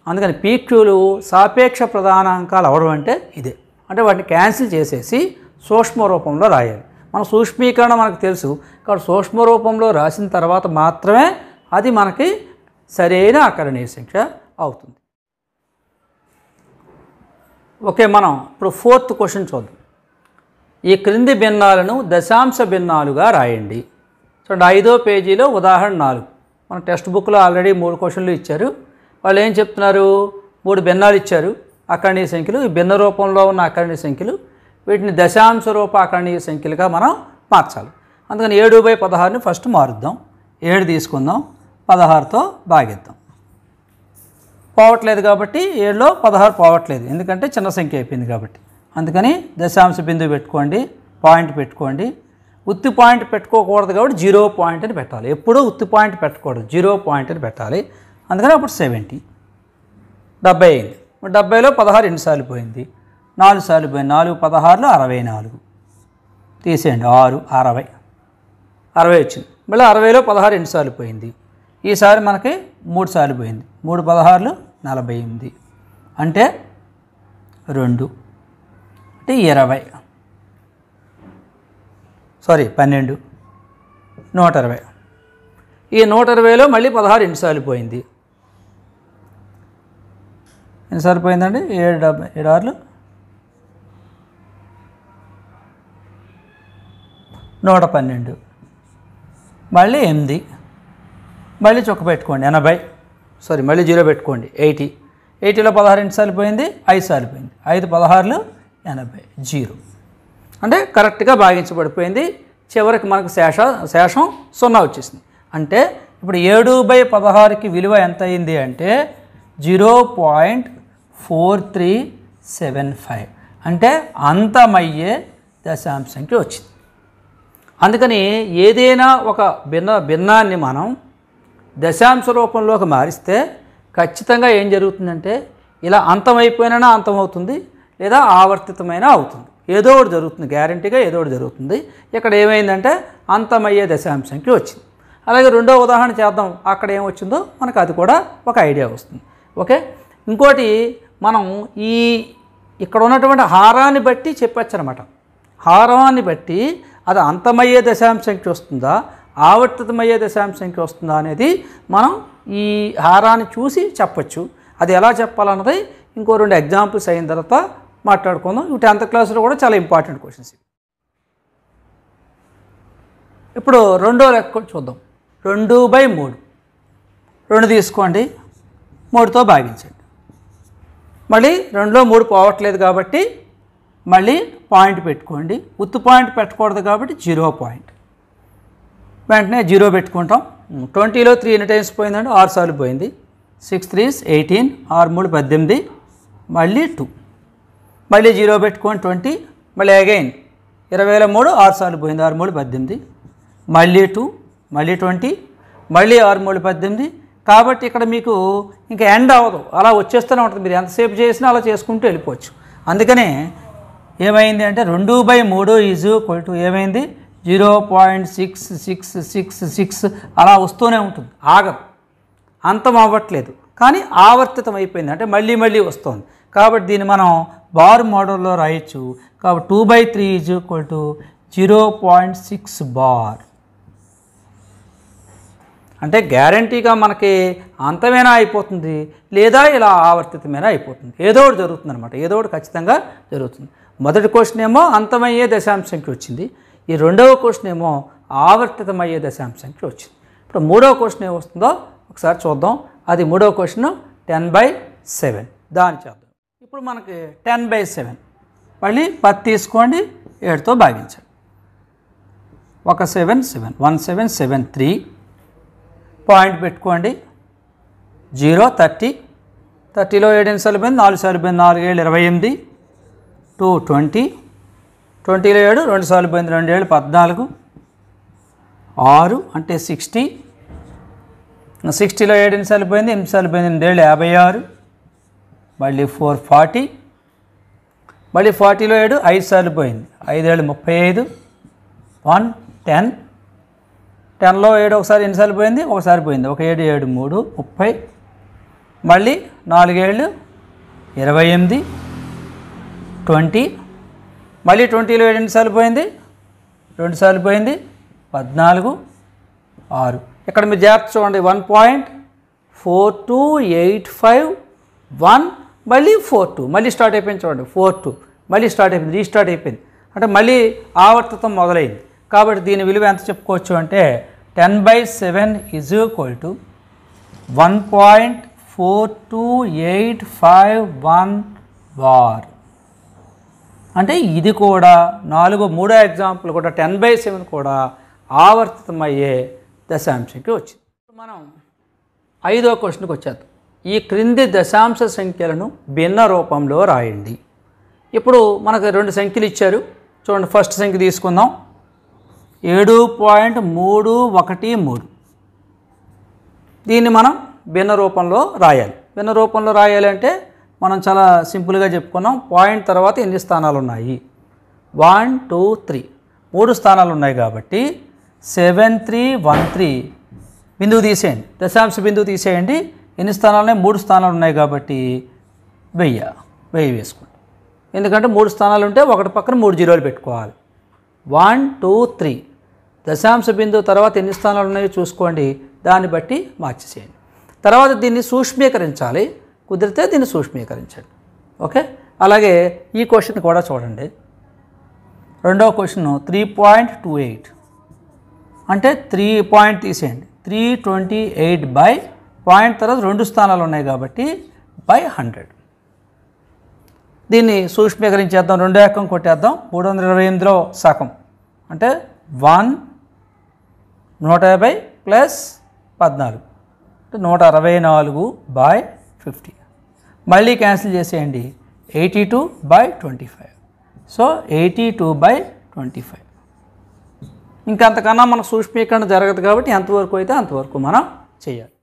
అందుకని పీక్యూలు సాపేక్ష ప్రధానాంకాలు అవడం అంటే ఇదే. అంటే వాటిని క్యాన్సిల్ చేసేసి సూక్ష్మ రూపంలో రాయాలి. మన సూక్ష్మీకరణ మనకు తెలుసు, కాబట్టి సూక్ష్మ రూపంలో రాసిన తర్వాత మాత్రమే అది మనకి సరైన అకరణీయ సంఖ్య అవుతుంది. ఓకే, మనం ఇప్పుడు 4th క్వశ్చన్ చూద్దాం. ఈ క్రింది భిన్నాలను దశాంశ భిన్నాలుగా రాయండి. చూడండి, 5వ పేజీలో ఉదాహరణ 4. మన టెక్స్ట్ బుక్లో ఆల్రెడీ 3 క్వశ్చన్లు ఇచ్చారు. వాళ్ళు ఏం చెప్తున్నారు? 3 భిన్నాలు ఇచ్చారు, అకరణీయ సంఖ్యలు. ఈ భిన్న రూపంలో ఉన్న అకరణీయ సంఖ్యలు, వీటిని దశాంశ రూప అకరణీయ సంఖ్యలుగా మనం మార్చాలి. అందుకని 7/16ని ఫస్ట్ మారుద్దాం. 7 తీసుకుందాం, 16తో భాగిద్దాం. పోవట్లేదు కాబట్టి 7లో 16 పోవట్లేదు, ఎందుకంటే చిన్న సంఖ్య అయిపోయింది కాబట్టి. అందుకని దశాంశ బిందువు పెట్టుకోండి, పాయింట్ పెట్టుకోండి. ఉత్తి పాయింట్ పెట్టుకోకూడదు కాబట్టి 0 పాయింట్ అని పెట్టాలి. ఎప్పుడూ ఉత్తి పాయింట్ పెట్టకూడదు, 0 పాయింట్ అని పెట్టాలి. అందుకని అప్పుడు 70, 70 అయింది. 70లో 16 ఎన్నిసార్లు పోయింది? 4 సార్లు పోయింది. 4 16లో 64 తీసేయండి, 6 60, 60 వచ్చింది. మళ్ళీ 60లో 16 ఎన్నిసార్లు పోయింది? ఈసారి మనకి 3 సార్లు పోయింది. 3 16లు 48, అంటే 2 అంటే 20, సారీ 12, 120. ఈ 120లో మళ్ళీ 16 ఎన్నిసార్లు పోయింది? ఎన్నిసార్లు పోయిందండి? 7 6లు 112, మళ్ళీ 8, మళ్ళీ చొక్క పెట్టుకోండి 80, సారీ మళ్ళీ 0 పెట్టుకోండి 80. 80లో 16 ఎన్నిసార్లు పోయింది? 5 సార్లు పోయింది. 5 16లు 80, 0. అంటే కరెక్ట్గా భాగించబడిపోయింది. చివరికి మనకు శేషం 0 వచ్చేసింది. అంటే ఇప్పుడు 7/16కి విలువ ఎంత అయింది అంటే 0.4375, అంటే అంతమయ్యే దశాంశ సంఖ్య వచ్చింది. అందుకని ఏదైనా ఒక భిన్నాన్ని మనం దశాంశ రూపంలోకి మారిస్తే ఖచ్చితంగా ఏం జరుగుతుందంటే ఇలా అంతమైపోయినా అంతమవుతుంది, లేదా ఆవర్తితమైన అవుతుంది. ఏదో ఒకటి జరుగుతుంది, గ్యారంటీగా ఏదో ఒకటి జరుగుతుంది. ఇక్కడ ఏమైందంటే అంతమయ్యే దశాంశ సంఖ్య వచ్చింది. అలాగే రెండో ఉదాహరణ చేద్దాం. అక్కడ ఏమొచ్చిందో మనకు అది కూడా ఒక ఐడియా వస్తుంది. ఓకే, ఇంకోటి మనం ఇక్కడ ఉన్నటువంటి హారాన్ని బట్టి చెప్పచ్చు అనమాట. హారాన్ని బట్టి అది అంతమయ్యే దశాంశ సంఖ్య వస్తుందా, ఆవర్తితమయ్యే దశాంశ సంఖ్య వస్తుందా అనేది మనం ఈ హారాన్ని చూసి చెప్పచ్చు. అది ఎలా చెప్పాలన్నది ఇంకో 2 ఎగ్జాంపుల్స్ అయిన తర్వాత మాట్లాడుకుందాం. ఇవి 10th క్లాస్లో కూడా చాలా ఇంపార్టెంట్ క్వశ్చన్స్. ఇప్పుడు రెండో లెక్క చూద్దాం. 2/3. 2 తీసుకోండి, 3తో భాగించండి. మళ్ళీ 2లో 3 పోవట్లేదు కాబట్టి మళ్ళీ పాయింట్ పెట్టుకోండి. ఉత్తు పాయింట్ పెట్టకూడదు కాబట్టి 0 పాయింట్. వెంటనే 0 పెట్టుకుంటాం. 20లో 3 ఎన్ని టైమ్స్ పోయిందంటే 6 సార్లు పోయింది. 6 3s 18, 6 3 18, మళ్ళీ 2, మళ్ళీ 0 పెట్టుకోండి 20, మళ్ళీ అగైన్ 20లో 3 6 సార్లు పోయింది. 6 3 18, మళ్ళీ 2, మళ్ళీ 20, మళ్ళీ 6 3 18. కాబట్టి ఇక్కడ మీకు ఇంకా ఎండ్ అవ్వదు, అలా వచ్చేస్తూనే ఉంటుంది. మీరు ఎంతసేపు చేసినా అలా చేసుకుంటూ వెళ్ళిపోవచ్చు. అందుకనే ఏమైంది అంటే 2/3 ఏమైంది 0.6666 అలా వస్తూనే ఉంటుంది, ఆగదు, అంతం అవ్వట్లేదు. కానీ ఆవర్తితం అయిపోయింది, అంటే మళ్ళీ మళ్ళీ వస్తుంది. కాబట్టి దీన్ని మనం బార్ మోడల్లో రాయొచ్చు. కాబట్టి 2/3 0.6 బార్. అంటే గ్యారంటీగా మనకి అంతమైనా అయిపోతుంది, లేదా ఇలా ఆవర్తితమైనా అయిపోతుంది. ఏదో ఒకటి జరుగుతుంది అనమాట, ఏదో ఒకటి ఖచ్చితంగా జరుగుతుంది. మొదటి క్వశ్చన్ ఏమో అంతమయ్యే దశాంశ సంఖ్య వచ్చింది. ఈ రెండవ క్వశ్చన్ ఏమో ఆవర్తితమయ్యే దశాంశ సంఖ్య వచ్చింది. ఇప్పుడు మూడవ క్వశ్చన్ ఏమొస్తుందో ఒకసారి చూద్దాం. అది మూడవ క్వశ్చన్ 10/7. దాన్ని చేద్దాం. ఇప్పుడు మనకి 10/7. మళ్ళీ 10 తీసుకోండి, 7తో భాగించండి. 1773 పాయింట్ పెట్టుకోండి. 0 30, 30లో 7 ఎన్నిసార్లు పోయింది? 4 సార్లు పోయింది. 4 7 28, 2 20, 20లో 7 2 సార్లు పోయింది, 2 7 14, 6 అంటే 60, 60లో 7 ఎన్నిసార్లు పోయింది, 8 సార్లు పోయింది, 2 56, మళ్ళీ 4 40, మళ్ళీ 40లో 7 5 సార్లు పోయింది, 5 35, 1 10, 10లో 7 ఒకసారి ఎన్నిసార్లు పోయింది, ఒకసారి పోయింది, 1 7 7 3 30, మళ్ళీ 4 7 28, 20, మళ్ళీ 20లో 7 ఎన్నిసార్లు పోయింది, 2 సార్లు పోయింది, 14 6. ఇక్కడ మీరు జాగ్రత్త చూడండి, 1.4285 1 మళ్ళీ 42 మళ్ళీ స్టార్ట్ అయిపోయింది, చూడండి 42 మళ్ళీ స్టార్ట్ అయిపోయింది, రీస్టార్ట్ అయిపోయింది, అంటే మళ్ళీ ఆవర్తతం మొదలైంది. కాబట్టి దీని విలువ ఎంత చెప్పుకోవచ్చు అంటే 10/7 ఈజ్ ఈక్వల్ టు 1.42851 బార్. అంటే ఇది కూడా మూడో ఎగ్జాంపుల్ కూడా 10/7 కూడా ఆవర్తితమయ్యే దశాంశంకి వచ్చింది. మనం 5వ క్వశ్చన్కి వచ్చేద్దాం. ఈ క్రింది దశాంశ సంఖ్యలను భిన్న రూపంలో రాయండి. ఇప్పుడు మనకు 2 సంఖ్యలు ఇచ్చారు, చూడండి. ఫస్ట్ సంఖ్య తీసుకుందాం, 7.313. దీన్ని మనం భిన్న రూపంలో రాయాలి. భిన్న రూపంలో రాయాలి అంటే మనం చాలా సింపుల్గా చెప్పుకున్నాం. పాయింట్ తర్వాత ఎన్ని స్థానాలు ఉన్నాయి, 1 2 3 3 స్థానాలు ఉన్నాయి కాబట్టి 7313 బిందువు తీసేయండి, దశాంశ బిందువు తీసేయండి. ఎన్ని స్థానాలు ఉన్నాయి, 3 స్థానాలు ఉన్నాయి కాబట్టి 1000 వేసుకోండి. ఎందుకంటే 3 స్థానాలు ఉంటే ఒకటి పక్కన 3 జీరోలు పెట్టుకోవాలి. 1 2 3 దశాంశ బిందువు తర్వాత ఎన్ని స్థానాలు ఉన్నాయో చూసుకోండి, దాన్ని బట్టి మార్చేసేయండి. తర్వాత దీన్ని సూక్ష్మీకరించాలి, కుదిరితే దీన్ని సూక్ష్మీకరించండి. ఓకే. అలాగే ఈ క్వశ్చన్ కూడా చూడండి. రెండవ క్వశ్చన్ 3.28 అంటే 3 పాయింట్ తీసేయండి, 328 బై పాయింట్ తర్వాత 2 స్థానాలు ఉన్నాయి కాబట్టి బై 100. దీన్ని సూక్ష్మీకరించేద్దాం, 2 ఏకం కొట్టేద్దాం. 328లో సగం అంటే 150 ప్లస్ 14 అంటే 164/50. మళ్ళీ క్యాన్సిల్ చేసేయండి, 82/25. సో 82/25. ఇంకంతకన్నా మనకు సూక్ష్మీకరణ జరగదు కాబట్టి ఎంతవరకు అయితే అంతవరకు మనం చేయాలి.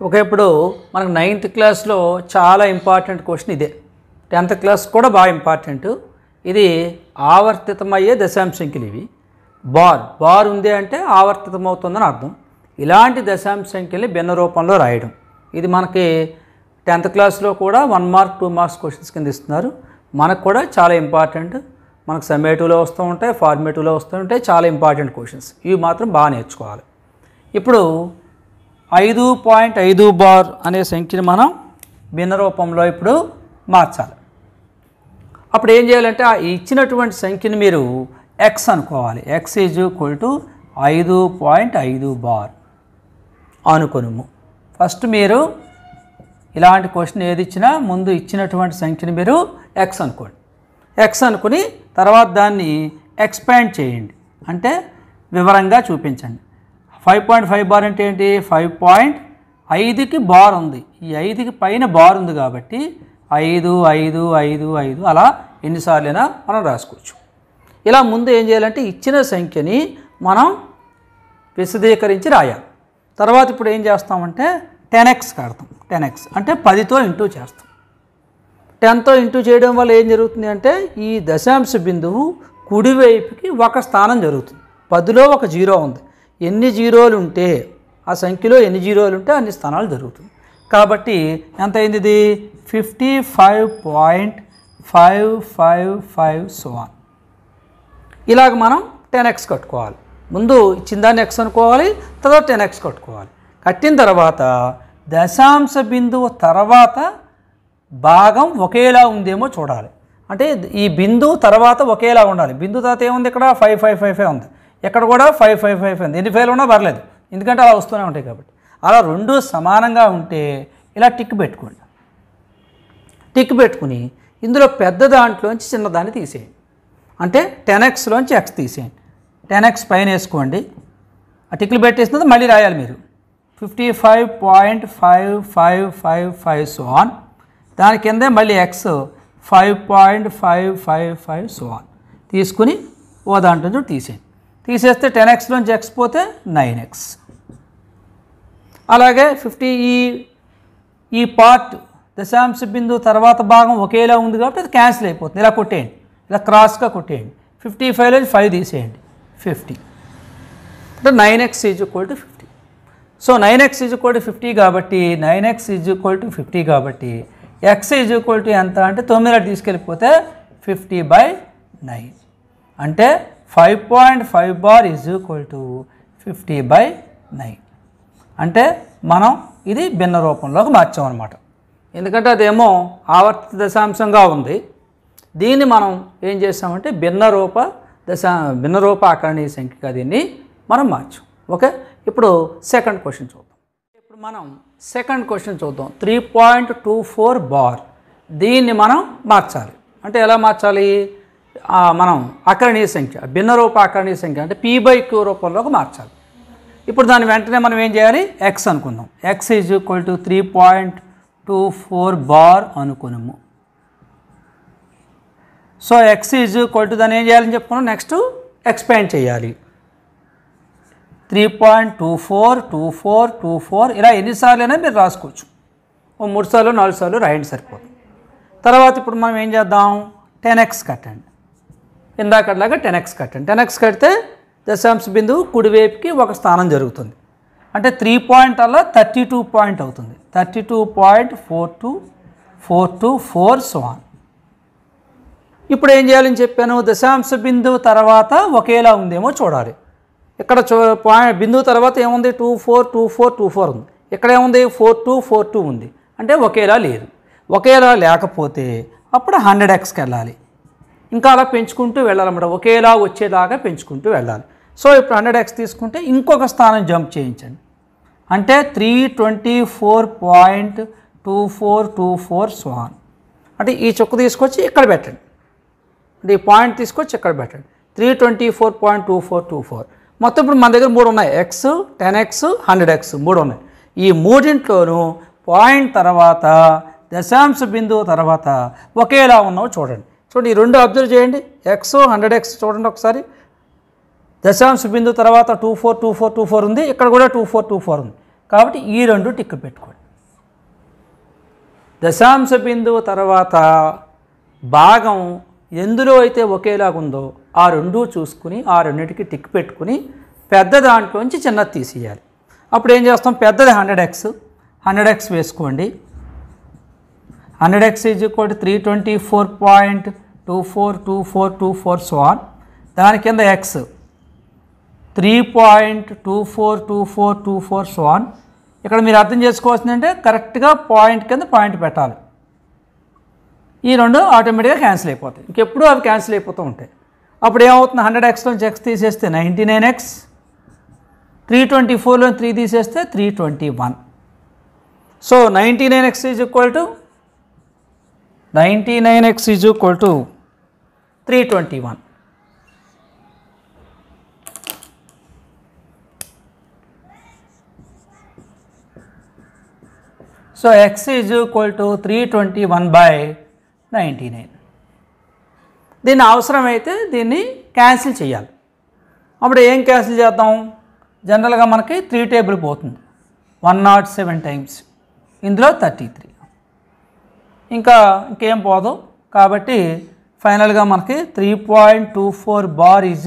ఓకే. ఇప్పుడు మనకు 9th క్లాస్లో చాలా ఇంపార్టెంట్ క్వశ్చన్ ఇదే. 10th క్లాస్ కూడా బాగా ఇంపార్టెంట్. ఇది ఆవర్తితమయ్యే దశాంశ సంఖ్యలు. ఇవి బార్ ఉంది అంటే ఆవర్తితమవుతుందని అర్థం. ఇలాంటి దశాంశ సంఖ్యల్ని భిన్న రూపంలో రాయడం, ఇది మనకి 10th క్లాస్లో కూడా 1 మార్క్ 2 మార్క్స్ క్వశ్చన్స్ కింద ఇస్తున్నారు. మనకు కూడా చాలా ఇంపార్టెంట్. మనకు సమ్మేటివ్లో వస్తూ ఉంటాయి, ఫార్మేటివ్లో వస్తూ ఉంటాయి. చాలా ఇంపార్టెంట్ క్వశ్చన్స్, ఇవి మాత్రం బాగా నేర్చుకోవాలి. ఇప్పుడు 5.5 బార్ అనే సంఖ్యని మనం భిన్న రూపంలో ఇప్పుడు మార్చాలి. అప్పుడు ఏం చేయాలంటే ఆ ఇచ్చినటువంటి సంఖ్యని మీరు ఎక్స్ అనుకోవాలి. X is equal to 5.5 bar అనుకును. ఫస్ట్ మీరు ఇలాంటి క్వశ్చన్ ఏది ఇచ్చినా ముందు ఇచ్చినటువంటి సంఖ్యని మీరు ఎక్స్ అనుకోండి. ఎక్స్ అనుకుని తర్వాత దాన్ని ఎక్స్పాండ్ చేయండి, అంటే వివరంగా చూపించండి. 5.5 బార్ అంటే ఏంటి, 5.5కి బార్ ఉంది, ఈ 5కి పైన బార్ ఉంది కాబట్టి 5 5 5 5 అలా ఎన్నిసార్లైనా మనం రాసుకోవచ్చు. ఇలా ముందు ఏం చేయాలంటే ఇచ్చిన సంఖ్యని మనం విశదీకరించి రాయాలి. తర్వాత ఇప్పుడు ఏం చేస్తామంటే 10x కడతాం. 10x అంటే 10తో ఇంటూ చేస్తాం. 10తో ఇంటూ చేయడం వల్ల ఏం జరుగుతుంది అంటే ఈ దశాంశ బిందువు కుడివైపుకి ఒక స్థానం జరుగుతుంది. 10లో ఒక జీరో ఉంది, ఎన్ని జీరోలు ఉంటే ఆ సంఖ్యలో ఎన్ని జీరోలు ఉంటే అన్ని స్థానాలు జరుగుతుంది. కాబట్టి ఎంత అయింది, ఇది 55.555 ఇలాగ మనం 10x కట్టుకోవాలి. ముందు ఇచ్చిన దాన్ని x అనుకోవాలి, తర్వాత 10x కట్టుకోవాలి. కట్టిన తర్వాత దశాంశ బిందువు తర్వాత భాగం ఒకేలా ఉందేమో చూడాలి. అంటే ఈ బిందువు తర్వాత ఒకేలా ఉండాలి. బిందువు తర్వాత ఏముంది, ఇక్కడ 5555 ఉంది, ఇక్కడ కూడా 555 ఉంది. ఎన్ని ఫెయిల్ ఉన్నా పర్లేదు, ఎందుకంటే అలా వస్తూనే ఉంటాయి కాబట్టి. అలా రెండు సమానంగా ఉంటే ఇలా టిక్ పెట్టుకోండి. టిక్ పెట్టుకుని ఇందులో పెద్ద దాంట్లోంచి చిన్నదాన్ని తీసేయండి. అంటే 10xలోంచి x తీసేయండి. 10x పైన వేసుకోండి, ఆ టిక్లు పెట్టేసినది మళ్ళీ రాయాలి మీరు. 55.5555 దాని కిందే మళ్ళీ ఎక్స్ 5.555 సో ఆన్ తీసుకుని ఓ దాంట్లో తీసేయండి. తీసేస్తే 10x నుంచి x పోతే 9x. అలాగే 50 ఈ పార్ట్ దశాంశ బిందువు తర్వాత భాగం ఒకేలా ఉంది కాబట్టి అది క్యాన్సిల్ అయిపోతుంది. ఇలా కొట్టేయండి, ఇలా క్రాస్గా కొట్టేయండి. 55లో 5 తీసేయండి, 50 అంటే 9x = 50. సో 9x = 50 కాబట్టి 9x = 50 కాబట్టి x ఎంత అంటే 9 తీసుకెళ్ళిపోతే 50/9 అంటే 5.5 బార్ = 50/9 అంటే మనం ఇది భిన్న రూపంలోకి మార్చామన్నమాట. ఎందుకంటే అదేమో ఆవర్తిత దశాంశంగా ఉంది, దీన్ని మనం ఏం చేస్తామంటే భిన్న రూప ఆకరణీయ సంఖ్యగా దీన్ని మనం మార్చాం. ఓకే, ఇప్పుడు సెకండ్ క్వశ్చన్ చూద్దాం. ఇప్పుడు మనం సెకండ్ క్వశ్చన్ చూద్దాం. 3.24 బార్ దీన్ని మనం మార్చాలి. అంటే ఎలా మార్చాలి? మనం ఆకరణీయ సంఖ్య, భిన్న రూప ఆకరణీయ సంఖ్య అంటే p/q రూపంలోకి మార్చాలి. ఇప్పుడు దాని వెంటనే మనం ఏం చేయాలి? x అనుకుందాం. x = 3.24 బార్ అనుకున్నాము. సో x దాన్ని ఏం చేయాలని చెప్పుకున్నాం? నెక్స్ట్ ఎక్స్పాండ్ చేయాలి. 3.24 ఇలా ఎన్నిసార్లు అయినా మీరు రాసుకోవచ్చు. 3 సార్లు 4 సార్లు రాయండి సరిపోతుంది. తర్వాత ఇప్పుడు మనం ఏం చేద్దాం? 10x కట్టండి. ఇందాకట్లాగా 10x కట్టండి. 10x కడితే దశాంశ బిందువు కుడివైపుకి ఒక స్థానం జరుగుతుంది. అంటే 3 పాయింట్ అలా 32 పాయింట్ అవుతుంది. 32.424 సో ఆన్. ఇప్పుడు ఏం చేయాలని చెప్పాను? దశాంశ బిందువు తర్వాత ఒకేలా ఉందేమో చూడాలి. ఇక్కడ బిందువు తర్వాత ఏముంది? 2424 ఉంది. ఇక్కడ ఏముంది? 4242 ఉంది. అంటే ఒకేలా లేదు. ఒకేలా లేకపోతే అప్పుడు 100xకి వెళ్ళాలి. ఇంకా అలా పెంచుకుంటూ వెళ్ళాలన్నమాట. ఒకేలా వచ్చేలాగా పెంచుకుంటూ వెళ్ళాలి. సో ఇప్పుడు 100x తీసుకుంటే ఇంకొక స్థానం జంప్ చేయించండి. అంటే 324.2424 సో ఆన్. అంటే ఈ చుక్క తీసుకొచ్చి ఇక్కడ పెట్టండి. అంటే ఈ పాయింట్ తీసుకొచ్చి ఇక్కడ పెట్టండి. 324.2424 మొత్తం ఇప్పుడు మన దగ్గర 3 ఉన్నాయి. x, 10x, 100x 3 ఉన్నాయి. ఈ మూడింట్లోనూ పాయింట్ తర్వాత దశాంశ బిందువు తర్వాత ఒకేలా ఉన్నావు చూడండి. చూడండి, ఈ రెండు అబ్జర్వ్ చేయండి. x 100x చూడండి ఒకసారి. దశాంశ బిందువు తర్వాత 242424 ఉంది, ఇక్కడ కూడా 2424 ఉంది. కాబట్టి ఈ రెండు టిక్ పెట్టుకోండి. దశాంశ బిందువు తర్వాత భాగం ఎందులో అయితే ఒకేలాగుందో ఆ రెండు చూసుకుని ఆ రెండింటికి టిక్ పెట్టుకుని పెద్ద దాంట్లోంచి చిన్నది తీసేయాలి. అప్పుడు ఏం చేస్తాం? పెద్దది 100x వేసుకోండి. 100x = 324.242424 so on. దాని కింద x 3.242424 సో ఆన్. ఇక్కడ మీరు అర్థం చేసుకోవాల్సిందంటే కరెక్ట్గా పాయింట్ కింద పాయింట్ పెట్టాలి. ఈ రెండు ఆటోమేటిక్గా క్యాన్సిల్ అయిపోతాయి. ఇంకెప్పుడు అవి క్యాన్సిల్ అయిపోతూ ఉంటాయి. అప్పుడు ఏమవుతుంది? 100x నుంచి x తీసేస్తే 99x, 324లో 3 తీసేస్తే 321. So 99x = 321. So x = 321/99. దీన్ని అవసరమైతే దీన్ని క్యాన్సిల్ చేయాలి. అప్పుడు ఏం క్యాన్సిల్ చేద్దాం? జనరల్గా మనకి 3 టేబుల్ పోతుంది 107 టైమ్స్, ఇందులో 33, ఇంకేం పోదు. కాబట్టి ఫైనల్గా మనకి 3.24 బార్ =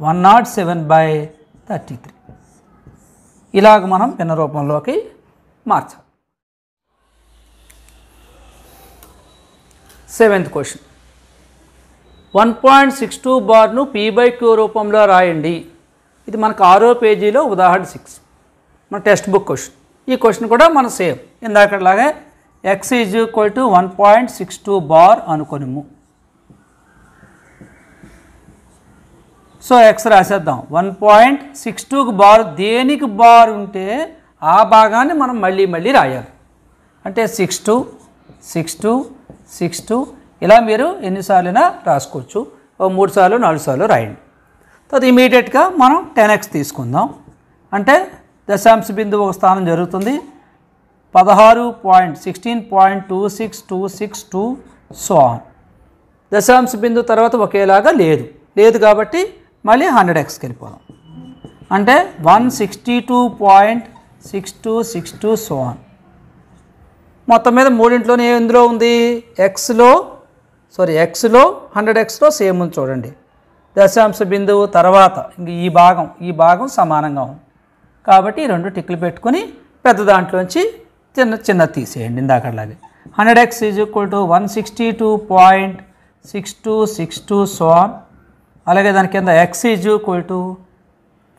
107/33. ఇలాగ మనం భిన్న రూపంలోకి మార్చాలి. 7th question. 1.62 బార్ను p/q రూపంలో రాయండి. ఇది మనకు 6వ పేజీలో ఉదాహరణ 6 మన టెక్స్ట్ బుక్ క్వశ్చన్. ఈ క్వశ్చన్ కూడా మన సేమ్ ఇందాకలాగే x = 1.62 బార్ అనుకొనిము. సో x రాసేద్దాం. 1.62కి బార్, దేనికి బార్ ఉంటే ఆ భాగాన్ని మనం మళ్ళీ రాయాలి. అంటే 62 62 62 ఇలా మీరు ఎన్నిసార్లైనా రాసుకోవచ్చు. 3 సార్లు 4 సార్లు రాయండి. తర్వాత ఇమీడియట్గా మనం 10x తీసుకుందాం. అంటే దశాంశ బిందువు ఒక స్థానం జరుగుతుంది. 16.26262 సో ఆన్. దశాంశ బిందువు తర్వాత ఒకేలాగా లేదు కాబట్టి మళ్ళీ 100xకి వెళ్ళిపోదాం. అంటే 162.6262 సో ఆన్. మొత్తం మీద మూడింట్లోనే ఎందులో ఉంది, ఎక్స్లో 100xలో సేమ్ ఉంది చూడండి. దశాంశ బిందువు తర్వాత ఇంక ఈ భాగం సమానంగా ఉంది కాబట్టి ఈ రెండు టిక్లు పెట్టుకొని పెద్ద దాంట్లోంచి చిన్న తీసేయండి ఇందాకలాగే. 100x = 162.6262 so on. అలాగే దాని కింద x =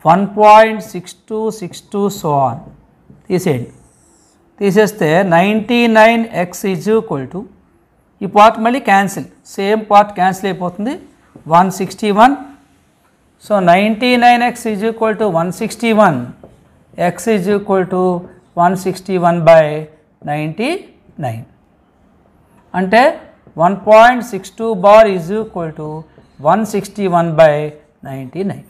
1.6262 సో ఆన్. తీసేయండి. తీసేస్తే 99x = ఈ పార్ట్ మళ్ళీ క్యాన్సిల్, సేమ్ పార్ట్ క్యాన్సిల్ అయిపోతుంది. 161. So 99x = 161. x = 161/99. అంటే 1.62 బార్ = 161/99.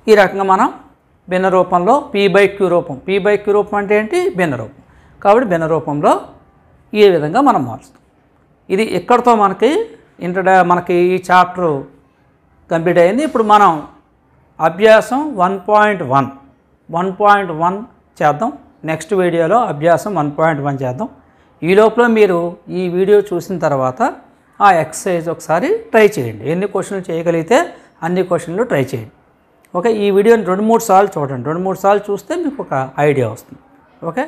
ఈ రకంగా మనం భిన్న రూపంలో p/q రూపం, p/q రూపం అంటే ఏంటి, భిన్న రూపం. కాబట్టి భిన్న రూపంలో ఈ విధంగా మనం మార్చుతాం. ఇది ఇక్కడితో మనకి ఈ చాప్టర్ కంప్లీట్ అయింది. ఇప్పుడు మనం అభ్యాసం 1.1 చేద్దాం. నెక్స్ట్ వీడియోలో అభ్యాసం 1.1 చేద్దాం. ఈ లోపల మీరు ఈ వీడియో చూసిన తర్వాత ఆ ఎక్సర్సైజ్ ఒకసారి ట్రై చేయండి. ఎన్ని క్వశ్చన్లు చేయగలిగితే అన్ని క్వశ్చన్లు ట్రై చేయండి. ఓకే, ఈ వీడియోని 2-3 సార్లు చూడండి. 2-3 సార్లు చూస్తే మీకు ఒక ఐడియా వస్తుంది. ఓకే.